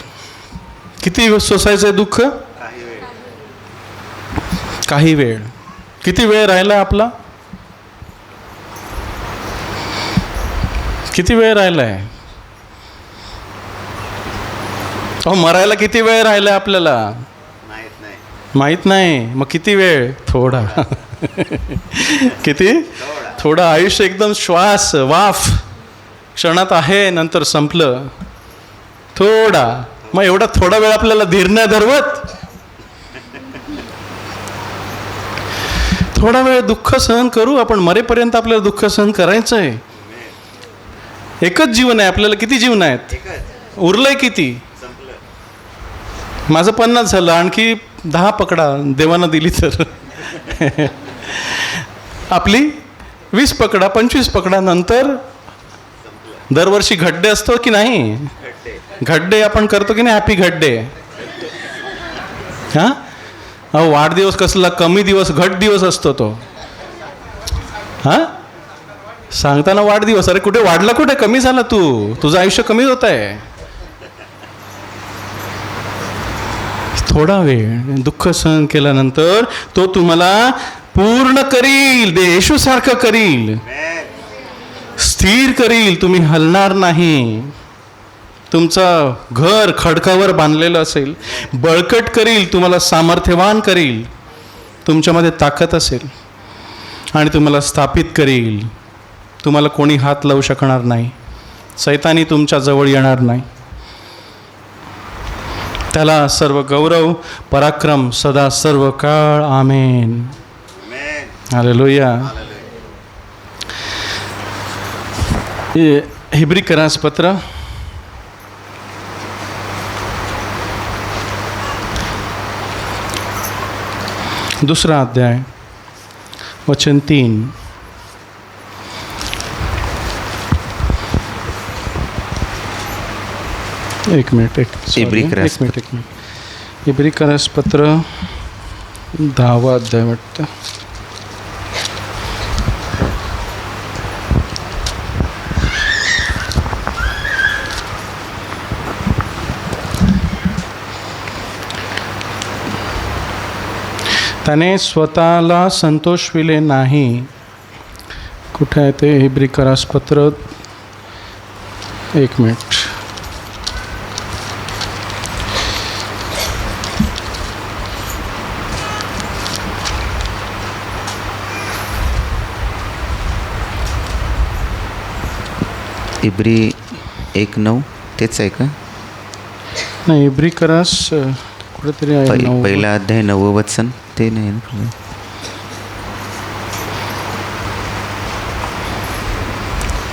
किती सोसायचंय दुःख? काही वेळ. किती वेळ राहिला आपला? किती वेळ राहिलाय? मरायला किती वेळ राहिलाय आपल्याला? माहित नाही. मग किती वेळ? थोडा. किती? थोडं. आयुष्य एकदम श्वास, वाफ क्षणात आहे, नंतर संपलं. थोडा. मग एवढा थोडा वेळ आपल्याला धीर नाही धरवत? थोडा वेळ दुःख सहन करू आपण. मरेपर्यंत आपल्याला दुःख सहन करायचं आहे. एकच जीवन आहे आपल्याला. किती जीवन आहेत? उरलंय किती? माझं 50 झालं, आणखी 10 पकडा देवानं दिली तर. आपली 20 पकडा, 25 पकडा. नंतर दरवर्षी घड्डे असतो की नाही? घड्डे आपण करतो की नाही? हॅपी घड्डे. हां, अहो वाढदिवस कसला कमी दिवस, घट दिवस असतो तो. हां, सांगताना वाढदिवस. अरे कुठे वाढला, कुठे कमी झाला? तुझं आयुष्य कमी होत आहे. थोडा वेळ दुःख सहन केल्यानंतर तो तुम्हाला पूर्ण करील, येशूसारखं करील, स्थिर करील. तुम्ही हलणार नाही. तुमचं घर खडकावर बांधलेलं असेल, बळकट करील, तुम्हाला सामर्थ्यवान करील, तुमच्यामध्ये ताकद असेल आणि तुम्हाला स्थापित करील. तुम्हाला कोणी हात लावू शकणार नाही, सैतानी तुमच्या जवळ येणार नाही. त्याला सर्व गौरव, पराक्रम सदा सर्व काळ. आमेन. हालेलुया. हिब्रीकरास पत्र 2 अध्याय वचन 3. एक मिनिट इब्री करासपत्र 10वा अध्याय वाटतं. त्याने स्वतःला संतोषविले नाही. कुठे आहे ते इब्री करासपत्र? एक मिनिट. इब्री 1:9 तेच आहे का? नाही, इब्री करास कुठेतरी आहे. पहिला अध्याय 9वं वचन ते नाही ना?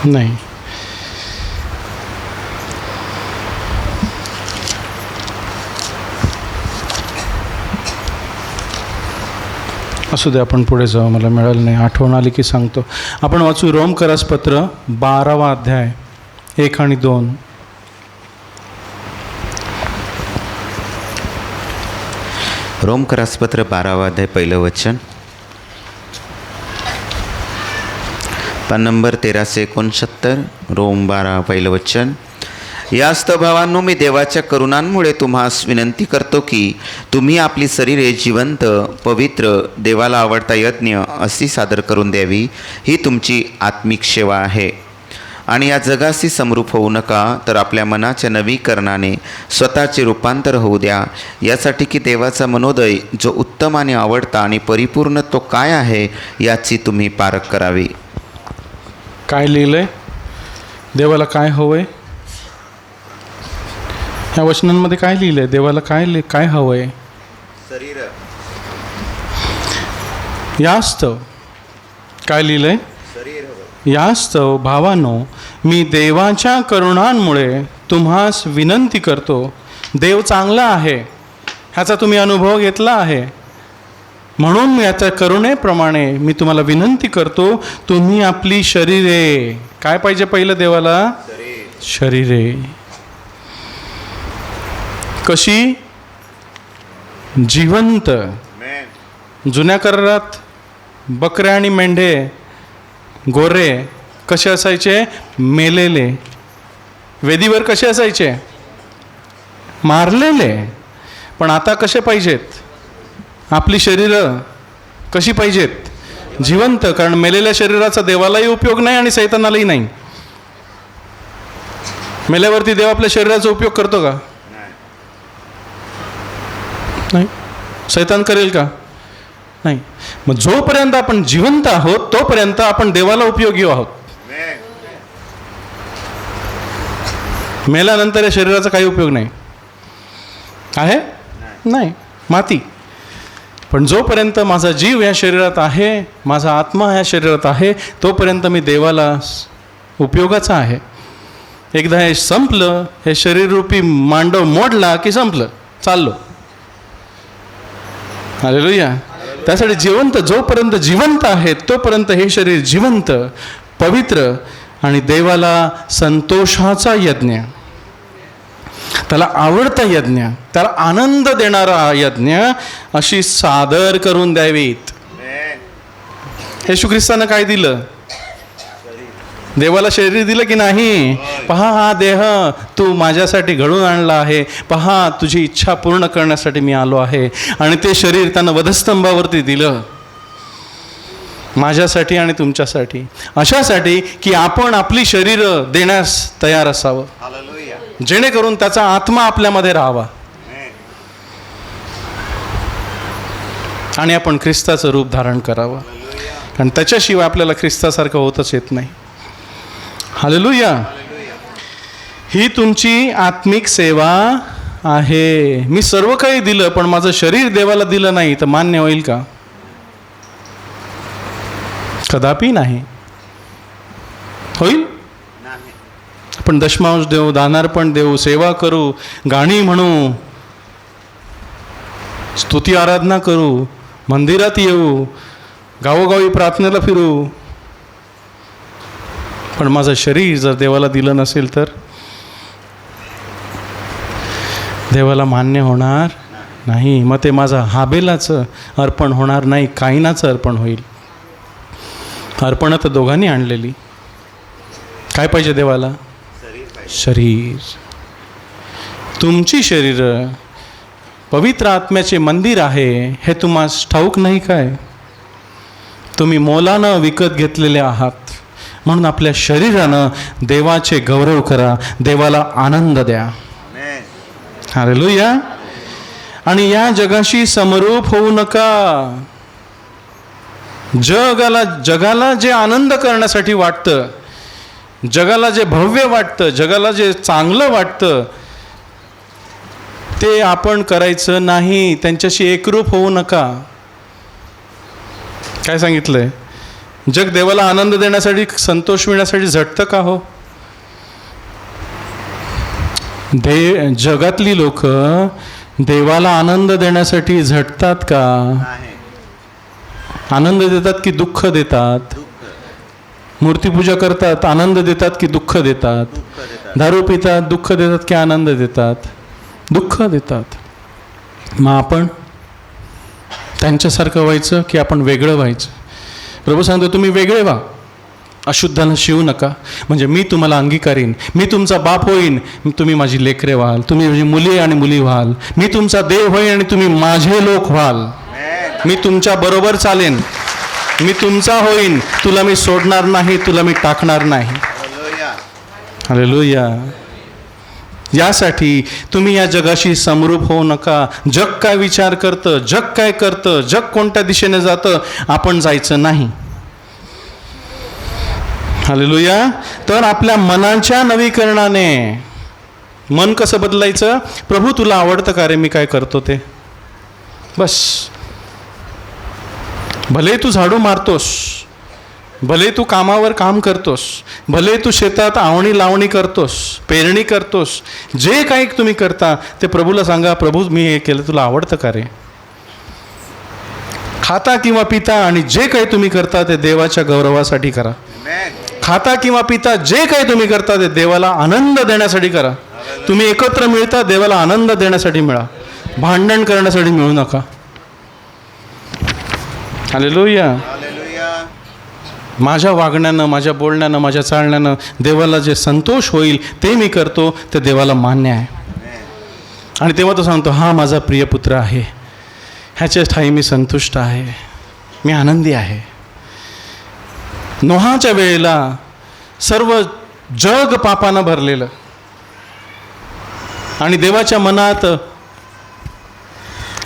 नाही. असू दे, आपण पुढे जाऊ. मला मिळालं नाही, आठवण आली की सांगतो. आपण वाचू रोम करासपत्र 12वा अध्याय 1 आणि 2. रोम करासपत्र 12वा अध्याय 1 वचन. पान नंबर 1369. रोम 12 1 वचन. यास्तव भावांनो, मी देवाच्या करुणांमुळे तुम्हास विनंती करतो की तुम्ही आपली शरीरे जिवंत, पवित्र, देवाला आवडता यज्ञ अशी सादर करून द्यावी. ही तुमची आत्मिक सेवा आहे. आणि या जगाशी समरूप होऊ नका, तर आपल्या मनाच्या नवीकरणाने स्वतःचे रूपांतर होऊ द्या, यासाठी की देवाचा मनोदय जो उत्तम आणि आवडता आणि परिपूर्ण तो काय आहे याची तुम्ही पारख करावी. काय लिहिलंय? देवाला काय हवंय? ह्या वचनांमध्ये काय लिहिलंय? देवाला काय हवंय? शरीर. यास्तव काय लिहिलंय? यास्तव भावांनो, मी देवाच्या करुणांमुळे तुम्हास विनंती करतो. देव चांगला आहे, ह्याचा तुम्ही अनुभव घेतला आहे, म्हणून मी याच्या करुणेप्रमाणे मी तुम्हाला विनंती करतो, तुम्ही आपली शरीरे, काय पाहिजे पहिलं देवाला? शरीरे. कशी? जिवंत. जुन्या करारात बकऱ्या आणि मेंढे, गोरे कसे असायचे? मेलेले. वेदीवर कसे असायचे? मारलेले. पण आता कसे पाहिजेत? आपली शरीरं कशी पाहिजेत? जिवंत. कारण मेलेल्या शरीराचा देवालाही उपयोग नाही आणि सैतानालाही नाही. मेल्यावरती देव आपल्या शरीराचा उपयोग करतो का? नाही. सैतान करेल का? नाही. मग जोपर्यंत आपण जिवंत आहोत तोपर्यंत आपण देवाला उपयोगी आहोत. मेल्यानंतर या शरीराचा काही उपयोग नाही आहे. नाही, माती. पण जोपर्यंत माझा जीव या शरीरात आहे, माझा आत्मा या शरीरात आहे, तोपर्यंत मी देवाला उपयोगाचा आहे. एकदा हे संपलं, हे शरीररूपी मांडव मोडला की संपलं, चाललो. हालेलुया. त्यासाठी जिवंत, जोपर्यंत जिवंत आहे तोपर्यंत हे शरीर जिवंत, पवित्र आणि देवाला संतोषाचा यज्ञ, त्याला आवडता यज्ञ, त्याला आनंद देणारा यज्ञ अशी सादर करून द्यावीत. येशू ख्रिस्तानं काय दिलं? देवाला शरीर दिलं की नाही? पहा, हा देह तू माझ्यासाठी घडून आणला आहे, पहा तुझी इच्छा पूर्ण करण्यासाठी मी आलो आहे. आणि ते शरीर त्यानं वधस्तंभावरती दिलं माझ्यासाठी आणि तुमच्यासाठी, अशासाठी की आपण आपली शरीरं देण्यास तयार असावं, जेणेकरून त्याचा आत्मा आपल्यामध्ये राहावा आणि आपण ख्रिस्ताचं रूप धारण करावं. कारण त्याच्याशिवाय आपल्याला ख्रिस्तासारखं होतच येत नाही. हालेलुया. ही तुमची आत्मिक सेवा आहे. मी सर्व काही दिलं पण माझं शरीर देवाला दिलं नाही तर मान्य होईल का? कदापि नाही. होईल? आपण दशमांश देऊ, दानार्पण देऊ, सेवा करू, गाणी म्हणू, स्तुती आराधना करू, मंदिरात येऊ, गावोगावी प्रार्थनेला फिरू, पण माझं शरीर जर देवाला दिलं नसेल तर देवाला मान्य होणार नाही. मग ते माझं हाबेलाचं अर्पण होणार नाही, काईनाचं अर्पण होईल. अर्पणं तर दोघांनी आणलेली. काय पाहिजे देवाला? शरीर. तुमची शरीरं पवित्र आत्म्याचे मंदिर आहे हे तुम्हाला ठाऊक नाही काय? तुम्ही मोलानं विकत घेतलेले आहात. म्हणून आपल्या शरीरानं देवाचे गौरव करा, देवाला आनंद द्या. हालेलुया. आणि या जगाशी समरूप होऊ नका. जगाला जे आनंद करण्यासाठी वाटतं, जगाला जे भव्य वाटतं, जगाला जे चांगलं वाटतं, ते आपण करायचं नाही. त्यांच्याशी एकरूप होऊ नका. काय सांगितलंय? जग देवाला आनंद देण्यासाठी, संतोष मिळण्यासाठी झटतं का हो? जगातली लोक देवाला आनंद देण्यासाठी झटतात का? आनंद देतात की दुःख देतात? मूर्तीपूजा करतात, आनंद देतात की दुःख देतात? दारू पितात, दुःख देतात की आनंद देतात? दुःख देतात. मग आपण त्यांच्यासारखं व्हायचं की आपण वेगळं व्हायचं? प्रभू सांगतो तुम्ही वेगळे व्हा, अशुद्धानं शिवू नका, म्हणजे मी तुम्हाला अंगीकारीन, मी तुमचा बाप होईन, तुम्ही माझी लेकरे व्हाल, तुम्ही माझी मुली आणि मुली व्हाल, मी तुमचा देव होईन आणि तुम्ही माझे लोक व्हाल, मी तुमच्या बरोबर चालेन, मी तुमचा होईन, तुला मी सोडणार नाही, तुला मी टाकणार नाही. हालेलुया. यासाठी तुम्ही या जगाशी समरूप होऊ नका. जग काय विचार करतं, जग काय करतं, जग कोणत्या दिशेने जातं, आपण जायचं नाही. हालेलुया. तर आपल्या मनाच्या नवीकरणाने, मन कसं बदलायचं? प्रभू तुला आवडतं का रे मी काय करतो ते? बस. भले तू झाडू मारतोस, भले तू कामावर काम करतोस, भले तू शेतात आवणी लावणी करतोस, पेरणी करतोस, जे काही तुम्ही करता ते प्रभूला सांगा, प्रभू मी हे केलं तुला आवडतं का रे? खाता किंवा पिता आणि जे काही तुम्ही करता ते देवाच्या गौरवासाठी करा. खाता किंवा पिता जे काही तुम्ही करता ते देवाला आनंद देण्यासाठी करा. तुम्ही एकत्र मिळता, देवाला आनंद देण्यासाठी मिळा, भांडण करण्यासाठी मिळू नका. हालेलुया. माझ्या वागण्यानं, माझ्या बोलण्यानं, माझ्या चालण्यानं देवाला जे संतोष होईल ते मी करतो, ते देवाला मान्य आहे. आणि तेव्हा तो सांगतो, हा माझा प्रिय पुत्र आहे, ह्याच्या ठाई मी संतुष्ट आहे, मी आनंदी आहे. नोहाच्या वेळेला सर्व जग पापानं भरलेलं आणि देवाच्या मनात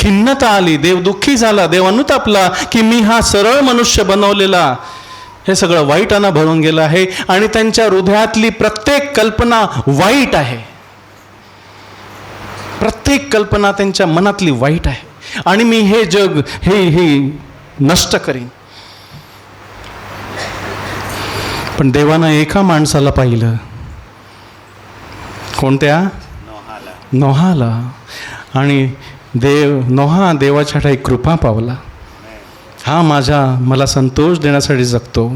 खिन्नता आली, देव दुःखी झाला, देव अनुतापला की मी हा सरळ मनुष्य बनवलेला हे सगळं वाईटानं भरून गेलं आहे आणि त्यांच्या हृदयातली प्रत्येक कल्पना वाईट आहे. प्रत्येक कल्पना त्यांच्या मनातली वाईट आहे आणि मी हे जग हे नष्ट करीन. पण देवानं एका माणसाला पाहिलं. कोणत्या? नोहाला. आणि नोहा देवाच्या ठाई कृपा पावला. हा मला संतोष देण्यासाठी जगतो.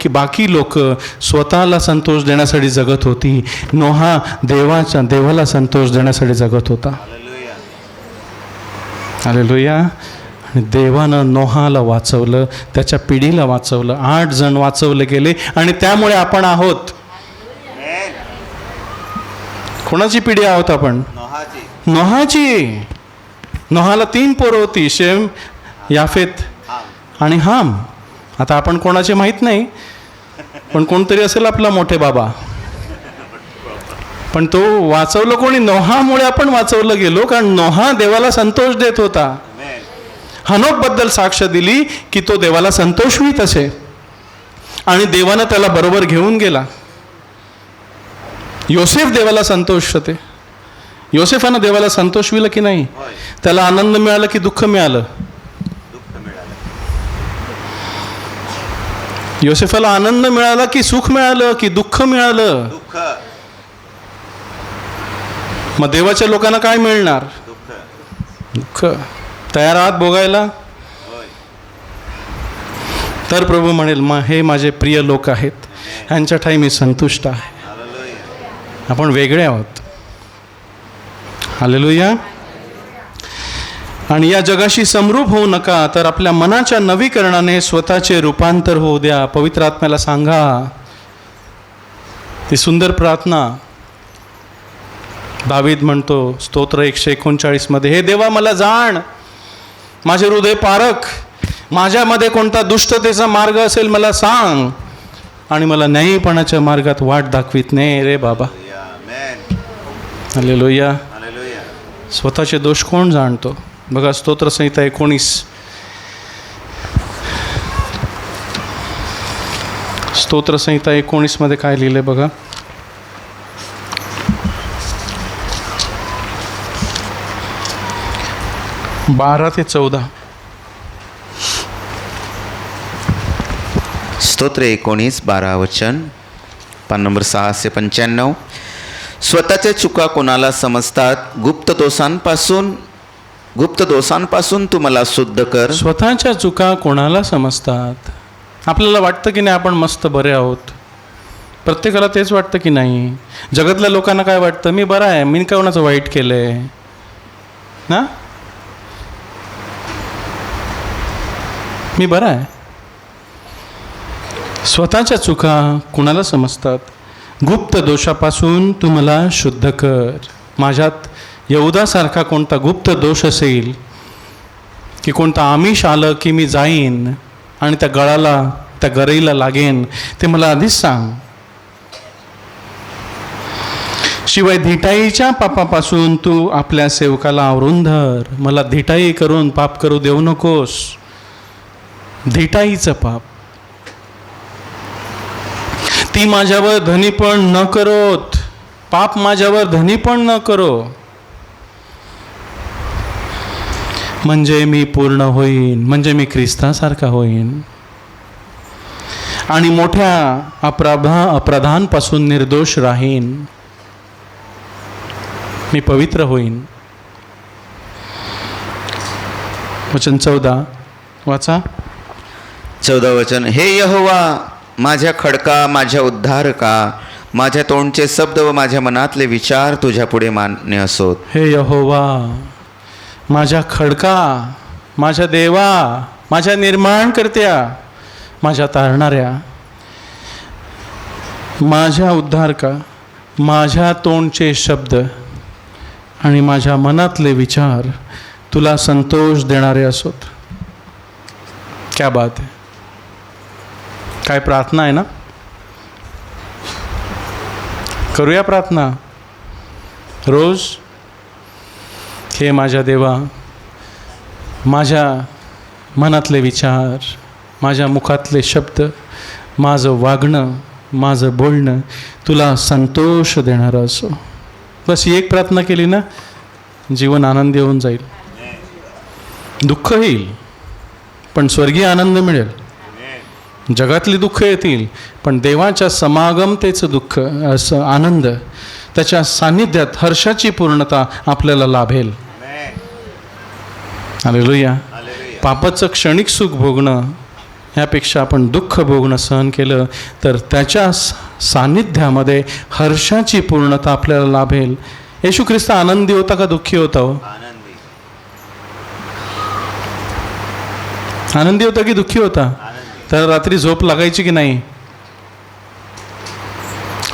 बाकी लोक स्वतःला संतोष देण्यासाठी जगत होती. नोहा देवाला संतोष देण्यासाठी जगत होता. हालेलुया. आणि देवानं नोहाला वाचवलं, त्याच्या पिढीला वाचवलं. 8 जण वाचवले गेले आणि त्यामुळे आपण आहोत. कोणाची पिढी आहोत आपण? नोहाची. नोहाला 3 पोरं होती, शेम, याफेत आणि हाम. आता आपण कोणाचे माहीत नाही, पण कोणतरी असेल आपला मोठे बाबा. पण तो वाचवलं कोणी? नोहामुळे आपण वाचवलं गेलो, कारण नोहा देवाला संतोष देत होता. हनोकबद्दल साक्ष दिली की तो देवाला संतोषवीत असे आणि देवानं त्याला बरोबर घेऊन गेला. योसेफ देवाला संतोषते. योसेफानं देवाला संतोषविलं की नाही? त्याला आनंद मिळाला की दुःख मिळालं? योसेफाला आनंद मिळाला की सुख मिळालं की दुःख मिळालं? मग देवाच्या लोकांना काय मिळणार? दुःख. तयार आहात भोगायला? तर प्रभू म्हणेल, हे माझे प्रिय लोक आहेत, ह्यांच्या ठाई मी संतुष्ट आहे. आपण वेगळे आहोत. हालेलुया. आणि या जगाशी समरूप होऊ नका, तर आपल्या मनाच्या नवीकरणाने स्वतःचे रूपांतर होऊ द्या. पवित्र आत्म्याला सांगा ती सुंदर प्रार्थना. दावीद म्हणतो स्तोत्र 139 मध्ये, हे देवा मला जाण, माझे हृदय पारख, माझ्यामध्ये कोणता दुष्टतेचा मार्ग असेल मला सांग, आणि मला न्यायीपणाच्या मार्गात वाट दाखवित नाही रे बाबा. हालेलुया. स्वतःचे दोष कोण जाणतो? बघा स्तोत्र संहिता 19. स्तोत्र संहिता 19 मध्ये काय लिहिलंय बघा. बारा ते 14. स्तोत्र 19:12 वचन, पान नंबर 695. स्वतःच्या चुका कोणाला समजतात? गुप्त दोषांपासून तू मला शुद्ध कर. स्वतःच्या चुका कोणाला समजतात? आपल्याला वाटतं की नाही आपण मस्त बरे आहोत? प्रत्येकाला तेच वाटतं की नाही? जगातल्या लोकांना काय वाटतं? मी बरा आहे, मी कोणाचं वाईट केलंय ना, मी बरा आहे. स्वतःच्या चुका कुणाला समजतात? गुप्त दोषापासून तू मला शुद्ध कर. माझ्यात यहूदासारखा कोणता गुप्त दोष असेल, की कोणता आमिष आलं की मी जाईन आणि त्या गरईला लागेन, ते मला आधीच सांग. शिवाय धिटाईच्या पापापासून तू आपल्या सेवकाला आवरून धर. मला धिटाई करून पाप करू देऊ नकोस. धिटाईचं पाप, ती माझ्यावर धनीपण न करोत. पाप माझ्यावर धनीपण न करो, म्हणजे मी पूर्ण होईन, म्हणजे मी ख्रिस्तासारखा होईन आणि मोठ्या अपराधांपासून निर्दोष राहीन. मी पवित्र होईन. वचन 14 वाचा. 14 वचन, हे यहोवा माझ्या खडका, माझ्या उद्धारका, माझ्या तोंडचे शब्द व माझ्या मनातले विचार तुझ्या पुढे मान्य असोत. हे यहोवा माझ्या खडका, माझ्या देवा, माझ्या निर्माणकर्त्या, माझ्या तारणाऱ्या, माझ्या उद्धारका, माझ्या तोंडचे शब्द आणि माझ्या मनातले विचार तुला संतोष देणारे असोत. क्या बात आहे! काय प्रार्थना आहे ना. करूया प्रार्थना रोज. हे माझ्या देवा, माझ्या मनातले विचार, माझ्या मुखातले शब्द, माझं वागणं, माझं बोलणं तुला संतोष देणारं असो. बस ही एक प्रार्थना केली ना, जीवन आनंदी होऊन जाईल. दुःख येईल पण स्वर्गीय आनंद मिळेल. जगातली दुःख येतील पण देवाच्या समागमतेचं दुःख, असं आनंद, त्याच्या सान्निध्यात हर्षाची पूर्णता आपल्याला लाभेल. हालेलुया. पापाचं क्षणिक सुख भोगणं ह्यापेक्षा आपण दुःख भोगणं सहन केलं तर त्याच्या सान्निध्यामध्ये हर्षाची पूर्णता आपल्याला लाभेल. येशू ख्रिस्त आनंदी होता का दुःखी होता? हो, आनंदी होता की दुःखी होता? तर रात्री झोप लागायची की नाही?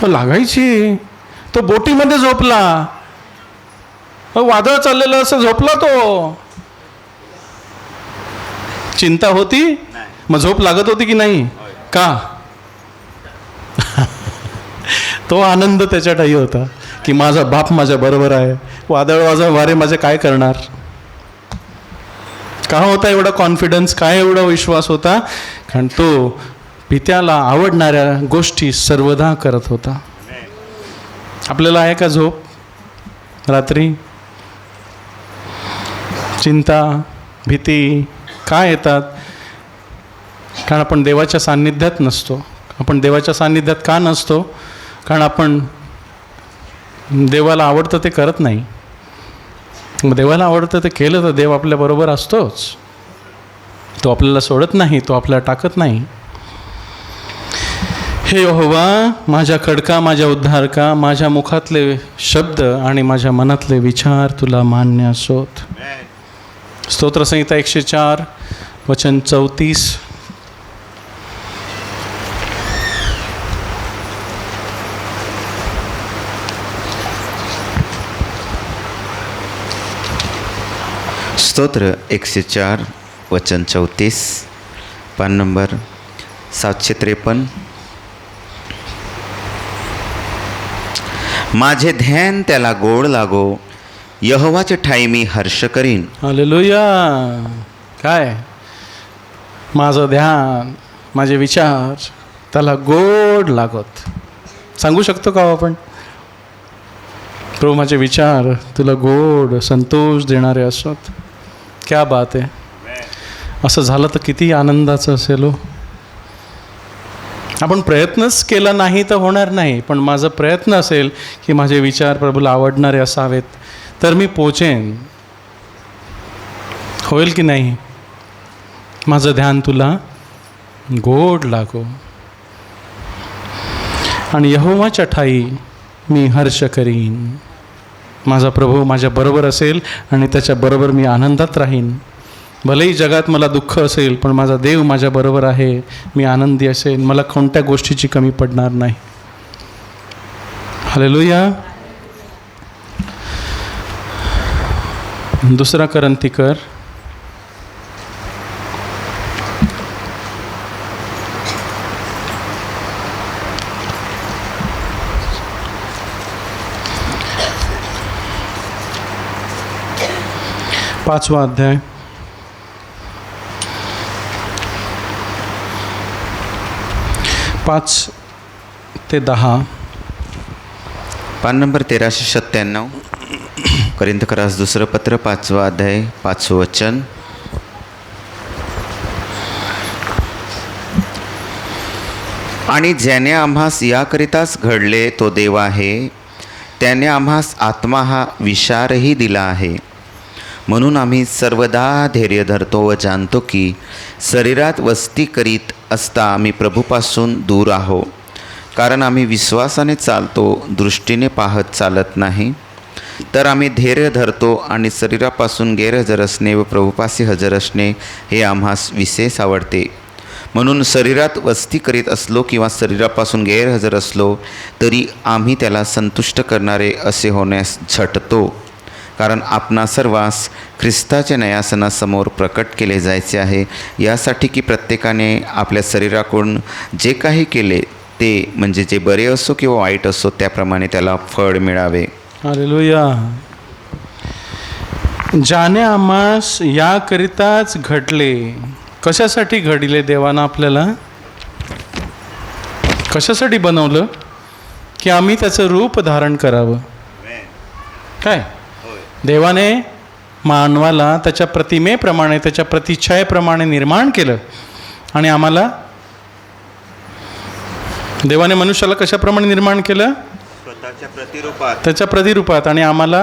लागायची. तो बोटीमध्ये झोपला, वादळ चाललेलं असं झोपला तो. चिंता होती, मग झोप लागत होती की नाही? का? तो आनंद त्याच्या ठाई होता की माझा बाप माझ्या बरोबर आहे. वादळ वारे माझे काय करणार? का होता एवढा कॉन्फिडन्स? काय एवढा विश्वास होता? कारण तो पित्याला आवडणाऱ्या गोष्टी सर्वदा करत होता. आपल्याला आहे का झोप रात्री? चिंता, भीती काय येतात? कारण आपण देवाच्या सान्निध्यात नसतो. आपण देवाच्या सान्निध्यात का नसतो? कारण आपण देवाला आवडतं ते करत नाही. मग देवाला आवडतं ते केलं तर देव आपल्याबरोबर असतोच. तो आपल्याला सोडत नाही, तो आपल्याला टाकत नाही. हे यहोवा, माझ्या खडका, माझ्या उद्धारका, माझ्या मुखातले शब्द आणि माझ्या मनातले विचार तुला मान्य असोत. स्तोत्रसंहिता 104 वचन 34. स्तोत्र 104 वचन 34, पान नंबर 753. माझे ध्यान त्याला गोड लागो, यहोवाचे ठाई मी हर्ष करीन. हालेलुया. काय? माझं ध्यान, माझे विचार त्याला गोड लागत. सांगू शकतो का आपण? प्रभू, माझे विचार तुला गोड, संतोष देणारे असत. क्या बात आहे. असं झालं तर किती आनंदाचं असेल हो. आपण प्रयत्नच केला नाही तर होणार नाही, पण माझा प्रयत्न असेल की माझे विचार प्रभूला आवडणारे असावेत, तर मी पोचेन. होईल की नाही? माझं ध्यान तुला गोड लागो आणि यहोवाच्या ठाई मी हर्ष करीन. माझा प्रभू माझ्याबरोबर असेल आणि त्याच्याबरोबर मी आनंदात राहीन. भलेही जगात मला दुःख असेल, पण माझा देव माझ्याबरोबर आहे. मी आनंदी असेल. मला कोणत्या गोष्टीची कमी पडणार नाही. हालेलुया. 2 करंथीकर 5वा अध्याय 5 ते 10. पान नंबर 1397. कोरिन्थकरास दुसरं पत्र 5वा अध्याय 5वं वचन. आणि ज्याने आम्हास याकरिताच घडले तो देव आहे, त्याने आम्हास आत्मा हा विशारही दिला आहे. म्हणून आम्ही सर्वदा धैर्य धरतो व जाणतो की शरीरात वस्ती करीत असता आम्ही प्रभूपासून दूर आहो. कारण आम्ही विश्वासाने चालतो, दृष्टीने पाहत चालत नाही. तर आम्ही धैर्य धरतो आणि शरीरापासून गैरहजर असणे व प्रभूपाशी हजर असणे हे आम्हास विशेष आवडते. म्हणून शरीरात वस्ती करीत असलो किंवा शरीरापासून गैरहजर असलो तरी आम्ही त्याला संतुष्ट करणारे असे होण्यास झटतो. कारण आपणा सर्वांस ख्रिस्ताच्या न्यायासनासमोर प्रकट केले जायचे आहे, यासाठी की प्रत्येकाने आपल्या शरीराकडून जे काही केले ते, म्हणजे जे बरे असो किंवा वाईट असो, त्याप्रमाणे त्याला फळ मिळावे. हालेलुया. ज्याने आम्हास याकरिताच घडले. कशासाठी घडले देवानं आपल्याला? कशासाठी बनवलं? की आम्ही त्याचं रूप धारण करावं. काय? देवाने मानवाला त्याच्या प्रतिमेप्रमाणे, त्याच्या प्रतिच्छायेप्रमाणे निर्माण केलं. आणि आम्हाला देवाने मनुष्याला कशाप्रमाणे निर्माण केलं? स्वतःच्या प्रतिरूपात. त्याच्या प्रतिरूपात. आणि आम्हाला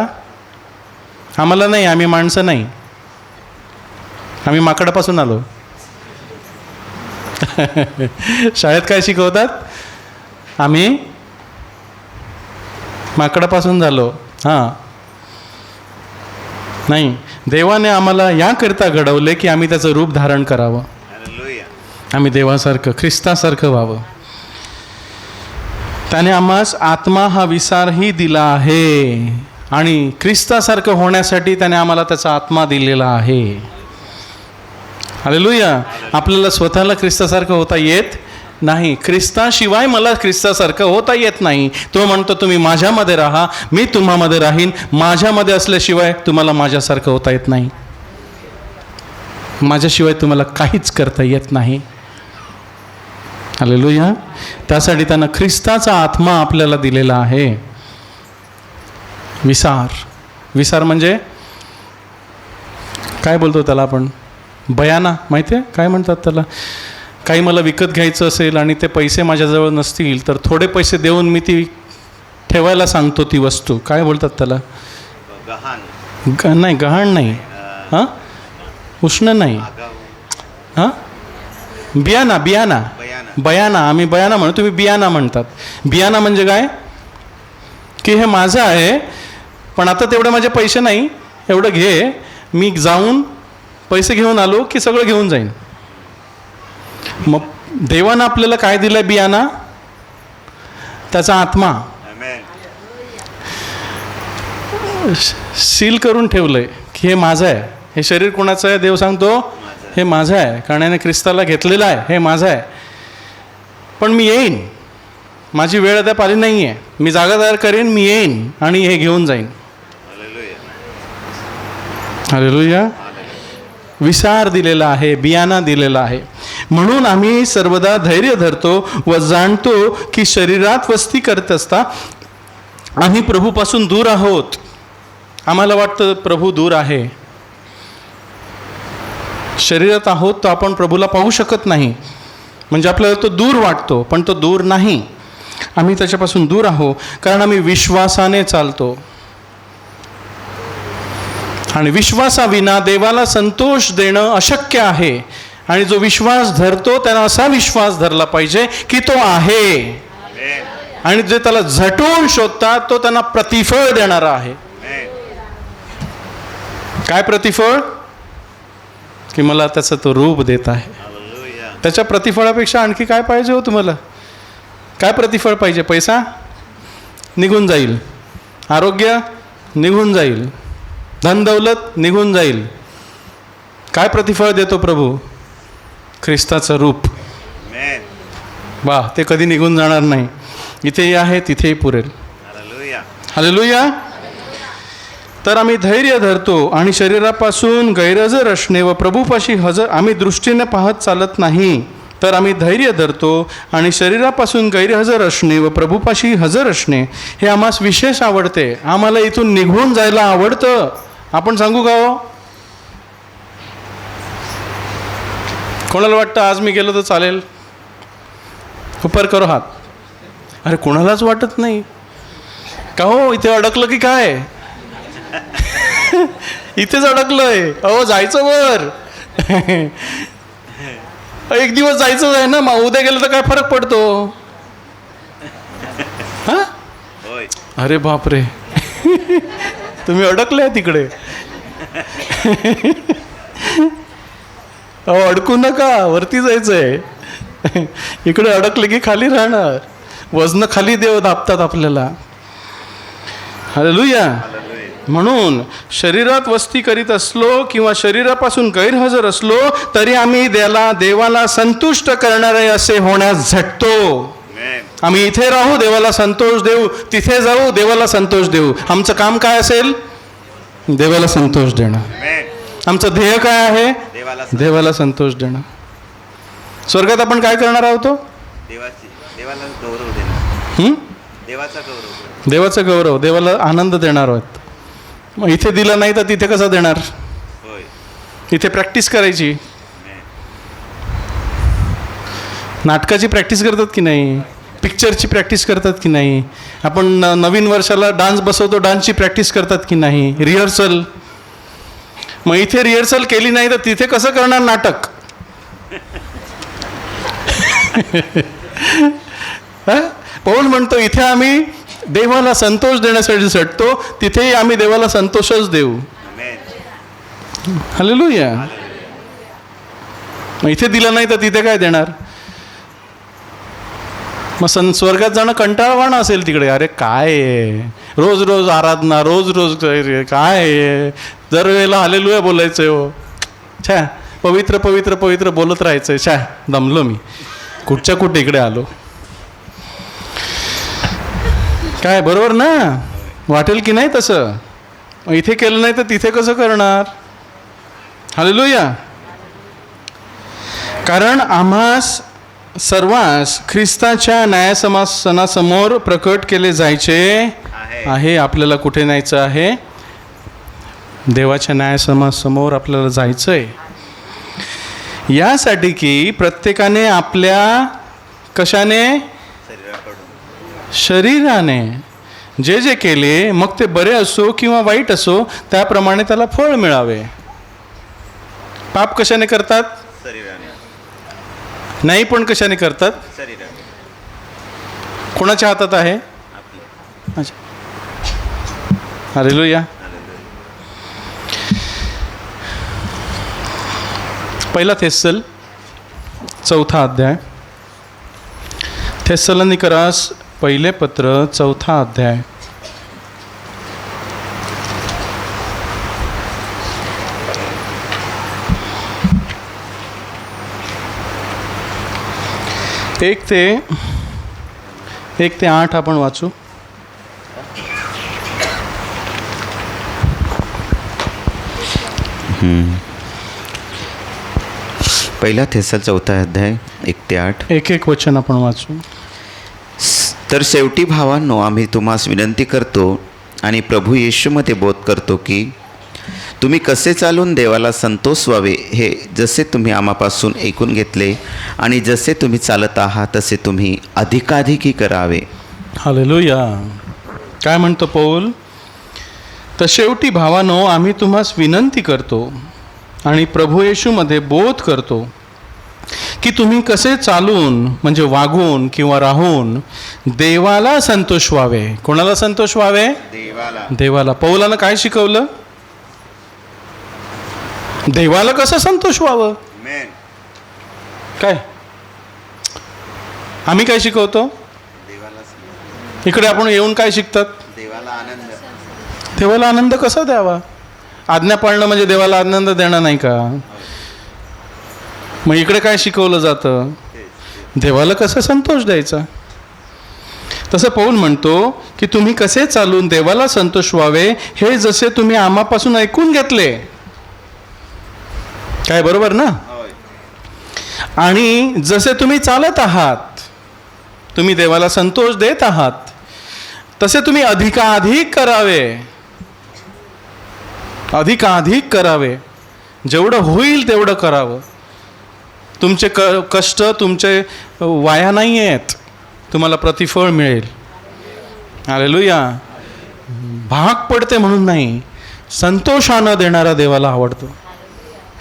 नाही, आम्ही माणसं नाही, आम्ही माकडापासून आलो. शाळेत काय शिकवतात? आम्ही माकडापासून झालो. हां, नाही, देवाने आम्हाला याकरिता घडवले की आम्ही त्याचं रूप धारण करावं. आम्ही देवासारखं, ख्रिस्तासारखं व्हावं. त्याने आम्हास आत्मा हा विसारही दिला आहे. आणि ख्रिस्तासारखं होण्यासाठी त्याने आम्हाला त्याचा आत्मा दिलेला आहे. हालेलुया. आपल्याला स्वतःला ख्रिस्तासारखं होता येत नाही. ख्रिस्ताशिवाय मला ख्रिस्तासारखं होता येत नाही. तो म्हणतो तुम्ही माझ्यामध्ये राहा, मी तुम्हामध्ये राहीन. माझ्यामध्ये असल्याशिवाय तुम्हाला माझ्यासारखं होता येत नाही. माझ्याशिवाय तुम्हाला काहीच करता येत नाही. हालेलुया. त्यासाठी त्यानं ख्रिस्ताचा आत्मा आपल्याला दिलेला आहे. विसार म्हणजे काय बोलतो त्याला आपण? बयाना. माहिती आहे काय म्हणतात त्याला? काही मला विकत घ्यायचं असेल आणि ते पैसे माझ्याजवळ नसतील तर थोडे पैसे देऊन मी ती ठेवायला सांगतो ती वस्तू. काय बोलतात त्याला? नाही, गहाण नाही. हां, उष्ण नाही. हां, बियाणा. बयाना, आम्ही बयाना म्हणू, तुम्ही बियाणा म्हणतात. बियाणा म्हणजे काय की हे माझं आहे, पण आता तेवढे माझे पैसे नाही, एवढं घे, मी जाऊन पैसे घेऊन आलो की सगळं घेऊन जाईन. मग देवानं आपल्याला काय दिलंय बियाणा? त्याचा आत्मा सील करून ठेवलंय की हे माझं आहे. हे शरीर कोणाचं आहे? देव सांगतो हे माझं आहे, कारण याने ख्रिस्ताला घेतलेलं आहे, हे माझं आहे. पण मी येईन, माझी वेळ अद्याप आली नाही आहे, मी जागा तयार करेन, मी येईन आणि हे घेऊन जाईन. हालेलुया. विसार दिलेला आहे, बियाणा दिलेला आहे. म्हणून आम्ही सर्वदा धैर्य धरतो व जाणतो की शरीरात वस्ती करत असता आम्ही प्रभूपासून दूर आहोत. आम्हाला वाटतं प्रभू दूर आहे, शरीरात आहोत तर आपण प्रभूला पाहू शकत नाही, म्हणजे आपल्याला तो दूर वाटतो, पण तो दूर नाही. आम्ही त्याच्यापासून दूर आहोत कारण आम्ही विश्वासाने चालतो. आणि विश्वासाविना देवाला संतोष देणं अशक्य आहे. आणि जो विश्वास धरतो त्यानं असा विश्वास धरला पाहिजे की तो आहे, आणि जे त्याला झटून शोधतात तो त्यांना प्रतिफळ देणारा आहे. काय प्रतिफळ? की मला त्याचं तो रूप देत आहे. त्याच्या प्रतिफळापेक्षा आणखी काय पाहिजे हो तुम्हाला? काय प्रतिफळ पाहिजे? पैसा निघून जाईल, आरोग्य निघून जाईल, धन दौलत निघून जाईल. काय प्रतिफळ देतो प्रभू? ख्रिस्ताचं रूप. वा, ते कधी निघून जाणार नाही. इथेही आहे, तिथेही पुरेल. हालेलुया. तर आम्ही धैर्य धरतो आणि शरीरापासून गैरहजर असणे व प्रभूपाशी हजर, आम्ही दृष्टीने पाहत चालत नाही, तर आम्ही धैर्य धरतो आणि शरीरापासून गैरहजर असणे व प्रभूपाशी हजर असणे हे आम्हास विशेष आवडते. आम्हाला इथून निघून जायला आवडतं. आपण सांगू का हो? कोणाला वाटतं आज मी गेलो तर चालेल? उपर करो हात. अरे कोणालाच वाटत नाही का हो? इथे अडकलं की काय? इथेच अडकलंय. अहो जायचं वर. एक दिवस जायचं आहे ना, मग उद्या गेलं तर काय फरक पडतो? हा, अरे बापरे, तुम्ही अडकले तिकडे. अहो अडकू नका, वरती जायचंय. इकडे अडकले की खाली राहणार. वजन खाली देव दाबतात आपल्याला. हालेलुया. म्हणून शरीरात वस्ती करीत असलो किंवा शरीरापासून गैरहजर असलो तरी आम्ही देवाला संतुष्ट करणारे असे होण्यास झटतो. आम्ही इथे राहू, देवाला संतोष देऊ, तिथे जाऊ, देवाला संतोष देऊ. आमचं काम काय असेल? देवाला संतोष देणं. आमचं ध्येय काय आहे? देवाला संतोष देणं. स्वर्गात आपण काय करणार आहोत? देवाला गौरव देणं. देवाचा गौरव, देवाला आनंद देणार आहोत. मग इथे दिला नाही तर तिथे कसा देणार? इथे प्रॅक्टिस करायची. नाटकाची प्रॅक्टिस करतात की नाही? पिक्चरची प्रॅक्टिस करतात की नाही? आपण नवीन वर्षाला डान्स बसवतो, डान्सची प्रॅक्टिस करतात की नाही? रिहर्सल. मग इथे रिहर्सल केली नाही तर तिथे कसं करणार नाटक? पौल म्हणतो इथे आम्ही देवाला संतोष देण्यासाठी झटतो, तिथेही आम्ही देवाला संतोषच देऊ. हालेलुया. मग इथे दिला नाही तर तिथे काय देणार? मग स्वर्गात जाणं कंटाळवाणं असेल तिकडे. अरे काय आहे, रोज रोज आराधना, रोज रोज काय आहे, दरवेळेला हालेलुया बोलायचं हो. छा, पवित्र पवित्र पवित्र बोलत राहायचं. छा, दमलो मी. कुठच्या कुठे इकडे आलो. काय बरोबर ना? वाटेल की नाही तसं? इथे केलं नाही तर तिथे कसं करणार? हालेलुया. कारण आम्हास सर्वांस ख्रिस्ताच्या न्यायसिंहासनासमोर प्रकट केले जायचे आहे. आपल्याला कुठे न्यायचं आहे? देवाच्या न्यायसिंहासमोर आपल्याला जायचं आहे. यासाठी की प्रत्येकाने आपल्या कशाने? शरीराने जे जे केले, मग ते बरे असो किंवा वाईट असो, त्याप्रमाणे त्याला फळ मिळावे. पाप कशाने करतात? नाही पण कशाने करतात? कोणाच्या हातात आहे? अच्छा, हालेलुया. पहिला थेस्सल 4 अध्याय. थेस्सलोनिकरास पहिले पत्र 4 अध्याय. एक ते 8 आपण वाचू. पहिला थेस्सल 4 अध्याय 1 ते 8. एक वचन आपण वाचू. तर शेवटी भावांनो, आम्ही तुम्हास विनंती करतो आणि प्रभू येशूमध्ये बोध करतो की तुम्ही कसे चालून देवाला संतोष व्हावे, हे जसे तुम्ही आम्हापासून ऐकून घेतले आणि जसे तुम्ही चालत आहात तसे तुम्ही अधिकाधिकी करावे. हालेलुया. काय म्हणतो पौल? तर शेवटी भावानो, आम्ही तुम्हास विनंती करतो आणि प्रभू येशूमध्ये बोध करतो की तुम्ही कसे चालून म्हणजे वागून किंवा राहून देवाला संतोष व्हावे. कोणाला संतोष व्हावे? देवाला. पौलानं काय शिकवलं? देवाला कसं संतोष व्हावं. काय आम्ही काय शिकवतो? इकडे आपण येऊन काय शिकतात? देवाला आनंद कसा द्यावा. आज्ञा पाळणं म्हणजे देवाला आनंद देणं नाही का? मग इकडे काय शिकवलं जातं? देवाला कसं संतोष द्यायचा. तसं पौल म्हणतो की तुम्ही कसे चालून देवाला संतोष व्हावे, हे जसे तुम्ही आम्हापासून ऐकून घेतले. काय बरोबर ना? आणि जसे तुम्ही चालत आहात, तुम्ही देवाला संतोष देत आहात, तसे तुम्ही अधिकाधिक करावे. अधिकाधिक करावे. जेवढं होईल तेवढं करावं. तुमचे कष्ट तुमचे वाया नाही आहेत, तुम्हाला प्रतिफळ मिळेल. हालेलुया. भाग पडते म्हणून नाही, संतोषानं देणारा देवाला आवडतो.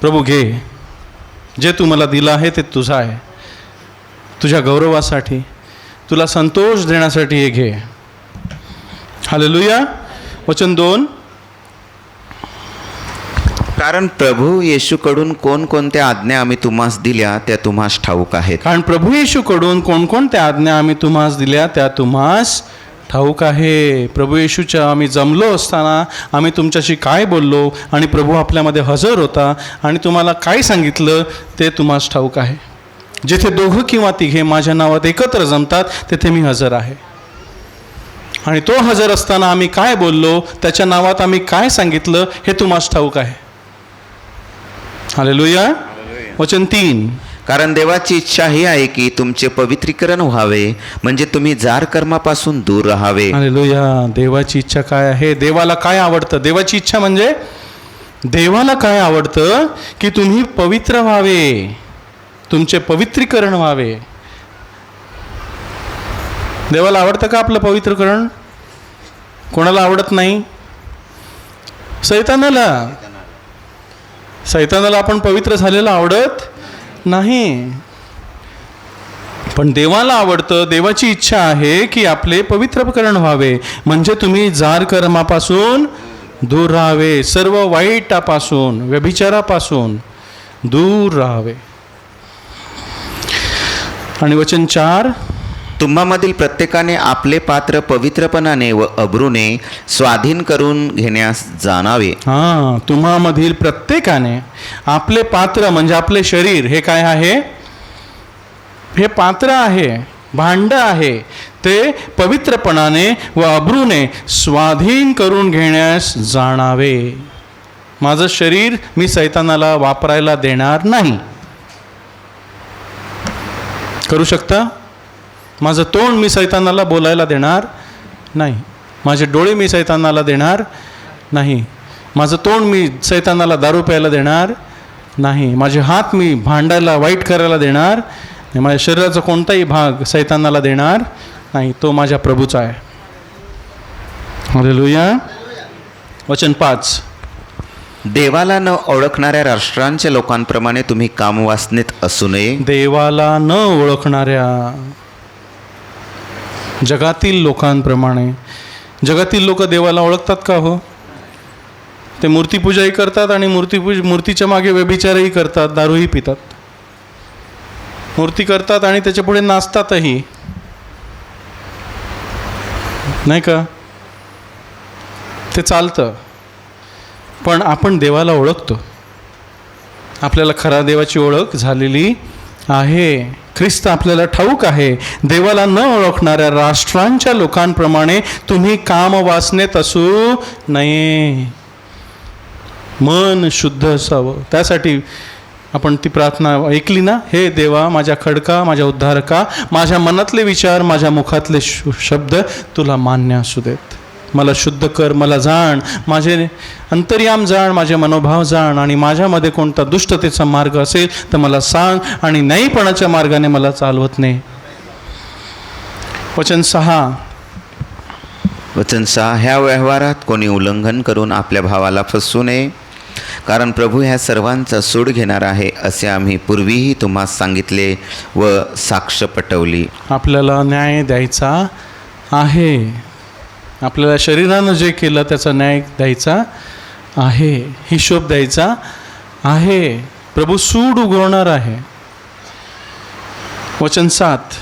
प्रभू घे, जे तू मला दिलं आहे ते तुझं आहे, तुझ्या गौरवासाठी, तुला संतोष देण्यासाठी हे घे. हालेलुया. वचन 2. कारण प्रभू येशूकडून कोणकोणत्या आज्ञा आम्ही तुम्हास दिल्या त्या तुम्हास ठाऊक आहेत. कारण प्रभू येशूकडून कोणकोणत्या आज्ञा आम्ही तुम्हास दिल्या त्या तुम्हास ठाऊक आहे. प्रभू येशूच्या आम्ही जमलो असताना आम्ही तुमच्याशी काय बोललो आणि प्रभू आपल्यामध्ये हजर होता आणि तुम्हाला काय सांगितलं ते तुम्हास ठाऊक आहे. जिथे 2 किंवा 3 माझ्या नावात एकत्र जमतात तिथे मी हजर आहे. आणि तो हजर असताना आम्ही काय बोललो, त्याच्या नावात आम्ही काय सांगितलं हे तुम्हास ठाऊक आहे. हालेलुया. वचन 3. कारण देवाची इच्छा ही आहे की तुमचे पवित्रीकरण व्हावे, म्हणजे तुम्ही जार कर्मापासून दूर राहावे. हालेलुया. देवाची इच्छा काय आहे? देवाला काय आवडतं? देवाची इच्छा म्हणजे देवाला काय आवडतं? की तुम्ही पवित्र व्हावे, तुमचे पवित्रीकरण व्हावे. देवाला आवडतं का आपलं पवित्रीकरण? कोणाला आवडत नाही? सैतानाला आपण पवित्र झालेलं आवडत नाही, पण देवाला आवडतं. देवाची इच्छा आहे की आपले पवित्रकरण व्हावे, म्हणजे तुम्ही जार कर्मापासून दूर राहावे, सर्व वाईटापासून, व्यभिचारापासून दूर राहावे. आणि वचन 4. तुम्हामधील प्रत्येकाने आपले पात्र पवित्रपणाने व अब्रूने स्वाधीन करून घेण्यास जाणावे. तुम्हामधील प्रत्येकाने आपले पात्र म्हणजे आपले शरीर, हे काय आहे? हे पात्र आहे, भांड आहे, ते पवित्रपणाने व अब्रूने स्वाधीन करून घेण्यास जाणावे. माझं शरीर मी सैतानाला वापरायला देणार नाही. करू शकता? माझं तोंड मी सैतानाला बोलायला देणार नाही. माझे डोळे मी सैतानाला देणार नाही. माझं तोंड मी सैतानाला दारू प्यायला देणार नाही. माझे हात मी भांडायला, वाईट करायला देणार नाही. माझ्या शरीराचा कोणताही भाग सैतानाला देणार नाही. तो माझ्या प्रभूचा आहे. हालेलुया. वचन 5. देवाला न ओळखणाऱ्या राष्ट्रांच्या लोकांप्रमाणे तुम्ही कामवासनेत असू नये. देवाला न ओळखणाऱ्या जगातील लोकांप्रमाणे. जगातील लोक देवाला ओळखतात का हो? ते मूर्तीपूजाही करतात आणि मूर्तीच्या मागे व्यभिचारही करतात, दारूही पितात. मूर्ती करतात आणि त्याच्या पुढे नाचतातही, नाही का? ते चालतं. पण आपण देवाला ओळखतो. आपल्याला खरा देवाची ओळख झालेली आहे. ख्रिस्त आपल्याला ठाऊक आहे. देवाला न ओळखणाऱ्या राष्ट्रांच्या लोकांप्रमाणे तुम्ही कामवासनेत असू नये. मन शुद्ध असावं. त्यासाठी आपण ती प्रार्थना ऐकली ना, हे देवा माझ्या खडका, माझ्या उद्धारका, माझ्या मनातले विचार, माझ्या मुखातले शब्द तुला मान्य असू देत. मला शुद्ध कर, मला जाण, माझे अंतर्याम जाण, माझे मनोभाव जाण, आणि माझ्यामध्ये कोणता दुष्टतेचा मार्ग असेल तर मला सांग आणि न्यायीपणाच्या मार्गाने मला चालवत नाही. वचन 6. ह्या व्यवहारात कोणी उल्लंघन करून आपल्या भावाला फसवू नये, कारण प्रभू ह्या सर्वांचा सूड घेणार आहे, असे आम्ही पूर्वीही तुम्हाला सांगितले व साक्ष पटवली. आपल्याला न्याय द्यायचा आहे. आपल्याला शरीरानं जे केलं त्याचा न्याय द्यायचा आहे, हिशोब द्यायचा आहे. प्रभू सूड उगवणार आहे. वचन 7.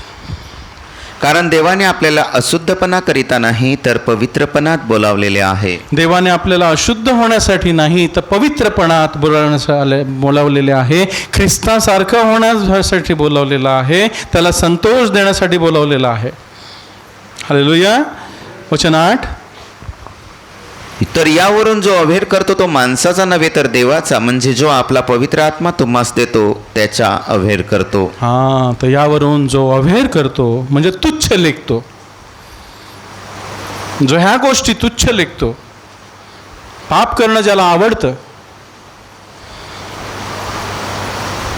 कारण देवाने आपल्याला अशुद्धपणा करिता नाही तर पवित्रपणात बोलावलेले आहे. देवाने आपल्याला अशुद्ध होण्यासाठी नाही तर पवित्रपणात बोलावलेले आहे. ख्रिस्तासारखं होण्यासाठी बोलावलेलं आहे. त्याला संतोष देण्यासाठी बोलावलेला आहे. हालेलुया. वचन 8. तर यावरून जो अभेर करतो तो माणसाचा नव्हे तर देवाचा, म्हणजे जो आपला पवित्र आत्मा तुम्हास देतो त्याचा अभेर करतो. हां, तर यावरून जो अभेर करतो म्हणजे तुच्छ लेखतो, जो ह्या गोष्टी तुच्छ लेखतो, पाप करणं ज्याला आवडतं,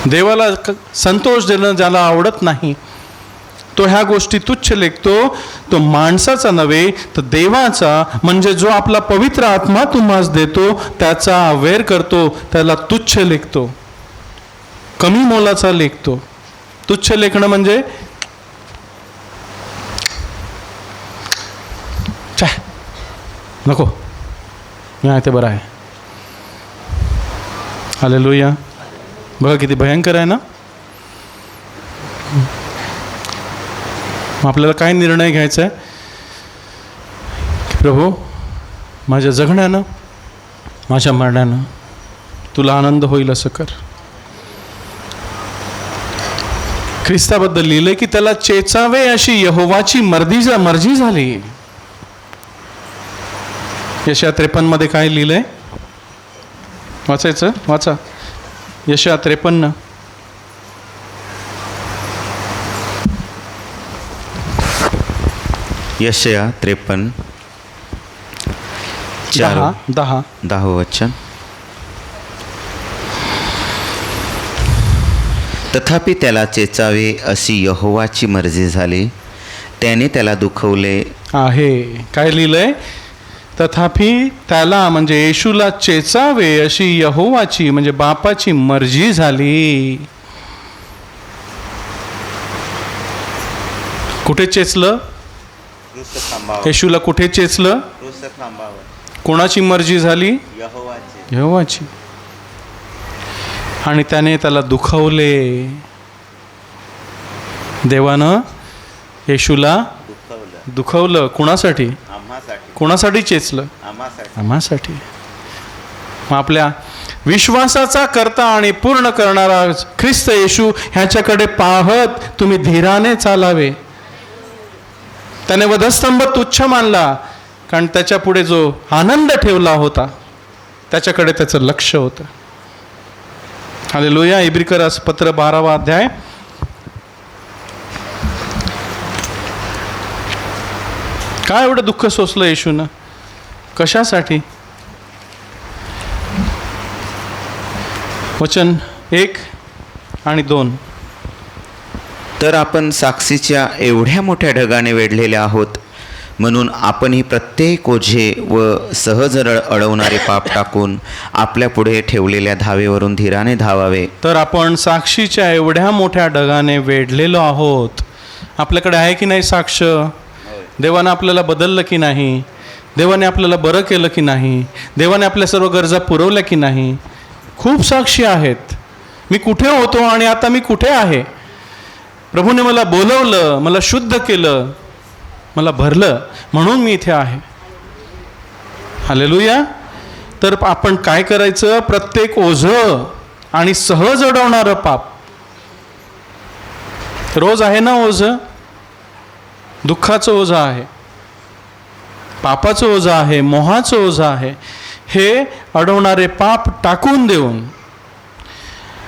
देवाला संतोष देणं ज्याला आवडत नाही, तो ह्या गोष्टी तुच्छ लेखतो. तो माणसाचा नव्हे तर देवाचा, म्हणजे जो आपला पवित्र आत्मा तुम्हास देतो त्याचा अवेर करतो, त्याला तुच्छ लेखतो, कमी मोलाचा लेखतो. तुच्छ लेखणं म्हणजे नको, मी आहे ते बरं आहे. हालेलुया. बघा किती भयंकर आहे ना. आपल्याला काय निर्णय घ्यायचा आहे की प्रभू माझ्या जगण्यानं, माझ्या मरण्यानं तुला आनंद होईल असं कर. ख्रिस्ताबद्दल लिहिलंय की त्याला चेचावे अशी यहोवाची मर्जी झाली. यशया 53 काय लिहिलंय? वाचायचं, वाचा. यशया 53. यशया 53 10 वचन. तथापि त्याला चेचावे अशी यहोवाची मर्जी झाली, त्याने त्याला दुखवले आहे. काय लिहिलंय? तथापि त्याला म्हणजे येशूला चेचावे अशी यहोवाची म्हणजे बापाची मर्जी झाली. कुठे चेचलं? येशूला कुठे चेचलं? कोणाची मर्जी झाली? यहोवाची. आणि त्याने त्याला दुखवले. देवानं येशूला दुखवलं. कुणासाठी? कोणासाठी चेचलं? आम्हासाठी. मग आपल्या विश्वासाचा करता आणि पूर्ण करणारा ख्रिस्त येशू ह्याच्याकडे पाहत तुम्ही धीराने चालावे. त्याने वधस्तंभ तुच्छ मानला, कारण त्याच्या पुढे जो आनंद ठेवला होता त्याच्याकडे त्याचं लक्ष होतं. हालेलुया. इब्रिकर पत्र 12वा अध्याय. काय एवढं दुःख सोसलं येशूनं? कशासाठी? वचन 1 आणि 2. तर आपण साक्षीच्या एवढ्या मोठ्या ढगाने वेढलेले आहोत, म्हणून आपणही प्रत्येक ओझे व सहज अडवणारे पाप टाकून आपल्या पुढे ठेवलेल्या धावेवरून धीराने धावावे. तर आपण साक्षीच्या एवढ्या मोठ्या ढगाने वेढलेलो आहोत. आपल्याकडे आहे की नाही साक्ष? देवानं आपल्याला बदललं की नाही? देवाने आपल्याला बरं केलं की नाही? देवाने आपल्या सर्व गरजा पुरवल्या की नाही? खूप साक्षी आहेत. मी कुठे होतो आणि आता मी कुठे आहे? प्रभूने मला बोलवलं, मला शुद्ध केलं, मला भरलं, म्हणून मी इथे आहे. हालेलुया. तर आपण काय करायचं? प्रत्येक ओझं आणि सहज अडवणारं पाप. रोज आहे ना ओझं? दुःखाचं ओझं आहे, पापाचं ओझं आहे, मोहाचं ओझं आहे. हे अडवणारे पाप टाकून देऊन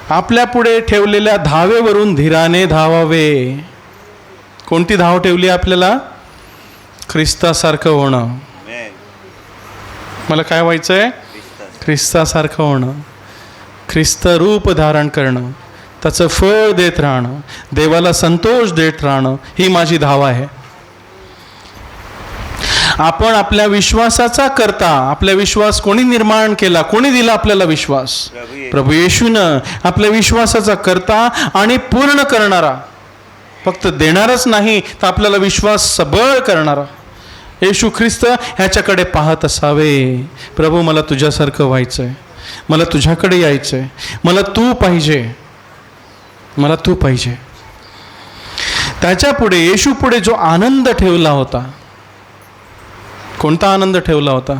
आपल्या पुढे ठेवलेल्या धावेवरून धीराने धावावे. कोणती धाव ठेवली आपल्याला? ख्रिस्तासारखं होणं. मला काय व्हायचं आहे? ख्रिस्तासारखं होणं, ख्रिस्त रूप धारण करणं, त्याचं फळ देत राहणं, देवाला संतोष देत राहणं, ही माझी धाव आहे. आपण आपल्या विश्वासाचा करता. आपला विश्वास कोणी निर्माण केला? कोणी दिला आपल्याला विश्वास? प्रभू येशूनं. आपल्या विश्वासाचा करता आणि पूर्ण करणारा. फक्त देणारच नाही तर आपल्याला विश्वास सबळ करणारा येशू ख्रिस्त ह्याच्याकडे पाहत असावे. प्रभू मला तुझ्यासारखं व्हायचं आहे, मला तुझ्याकडे यायचं आहे, मला तू पाहिजे, मला तू पाहिजे. त्याच्यापुढे येशू पुढे जो आनंद ठेवला होता, कोणता आनंद ठेवला होता?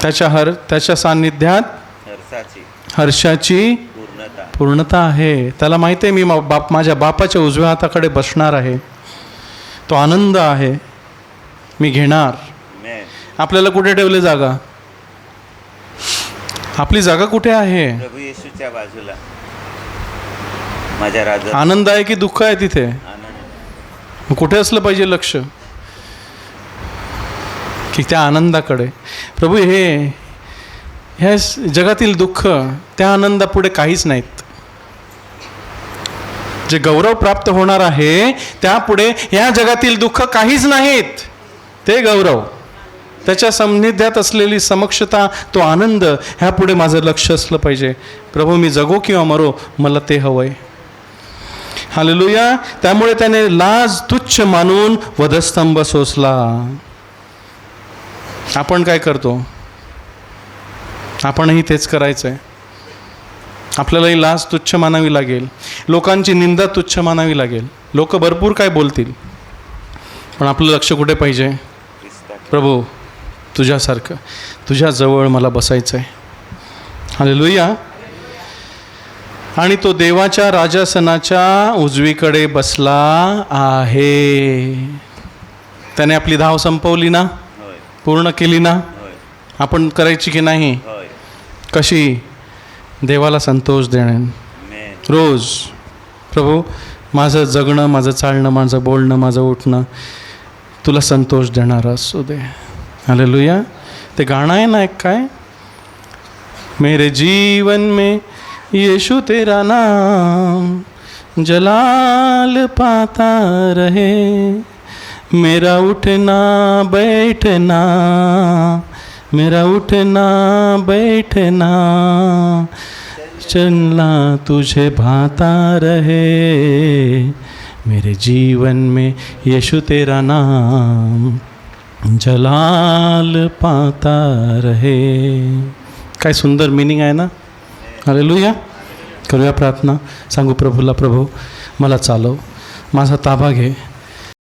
त्याच्या सान्निध्यात हर्षाची पूर्णता आहे. त्याला माहिती आहे मी माझ्या बापाच्या उजव्या हाताकडे बसणार आहे. तो आनंद आहे, मी घेणार. आपल्याला कुठे ठेवले जागा? आपली जागा कुठे आहे? प्रभू येशूच्या बाजूला. माझ्या राजा. आनंद आहे की दुःख आहे तिथे? कुठे असलं पाहिजे लक्ष? की त्या आनंदाकडे. प्रभू ह्या जगातील दुःख त्या आनंदापुढे काहीच नाहीत. जे गौरव प्राप्त होणार आहे त्यापुढे ह्या जगातील दुःख काहीच नाहीत. ते गौरव, त्याच्या सान्निध्यात असलेली समक्षता, तो आनंद, ह्यापुढे माझं लक्ष असलं पाहिजे. प्रभू मी जगो किंवा मरो, मला ते हवंय. हालेलुया. त्यामुळे त्याने लाज तुच्छ मानून वधस्तंभ सोसला. आपण काय करतो? आपणही तेच करायचं आहे. आपल्यालाही लाज तुच्छ मानावी लागेल, लोकांची निंदा तुच्छ मानावी लागेल. लोक भरपूर काय बोलतील, पण आपलं लक्ष कुठे पाहिजे? प्रभू तुझ्यासारखं, तुझ्याजवळ मला बसायचं आहे. हालेलुया. आणि तो देवाच्या राजासनाच्या उजवीकडे बसला आहे. त्याने आपली धाव संपवली ना? पूर्ण केली ना? आपण करायची की नाही? कशी? देवाला संतोष देणे रोज. प्रभू माझं जगणं, माझं चालणं, माझं बोलणं, माझं उठणं तुला संतोष देणारं असू दे. हालेलुया. ते गाणं आहे ना एक, काय? मेरे जीवन में यीशु तेरा नाम जलाल पाता रहे, मेरा उठना बैठना, मेरा उठना बैठना चलना तुझे भाता रहे, मेरे जीवन में यीशु तेरा नाम जलाल पाता रहे. काय सुंदर मीनिंग आहे ना? हालेलुया. करूया प्रार्थना. सांगू प्रभूला, प्रभू मला चालव, माझा ताबा घे.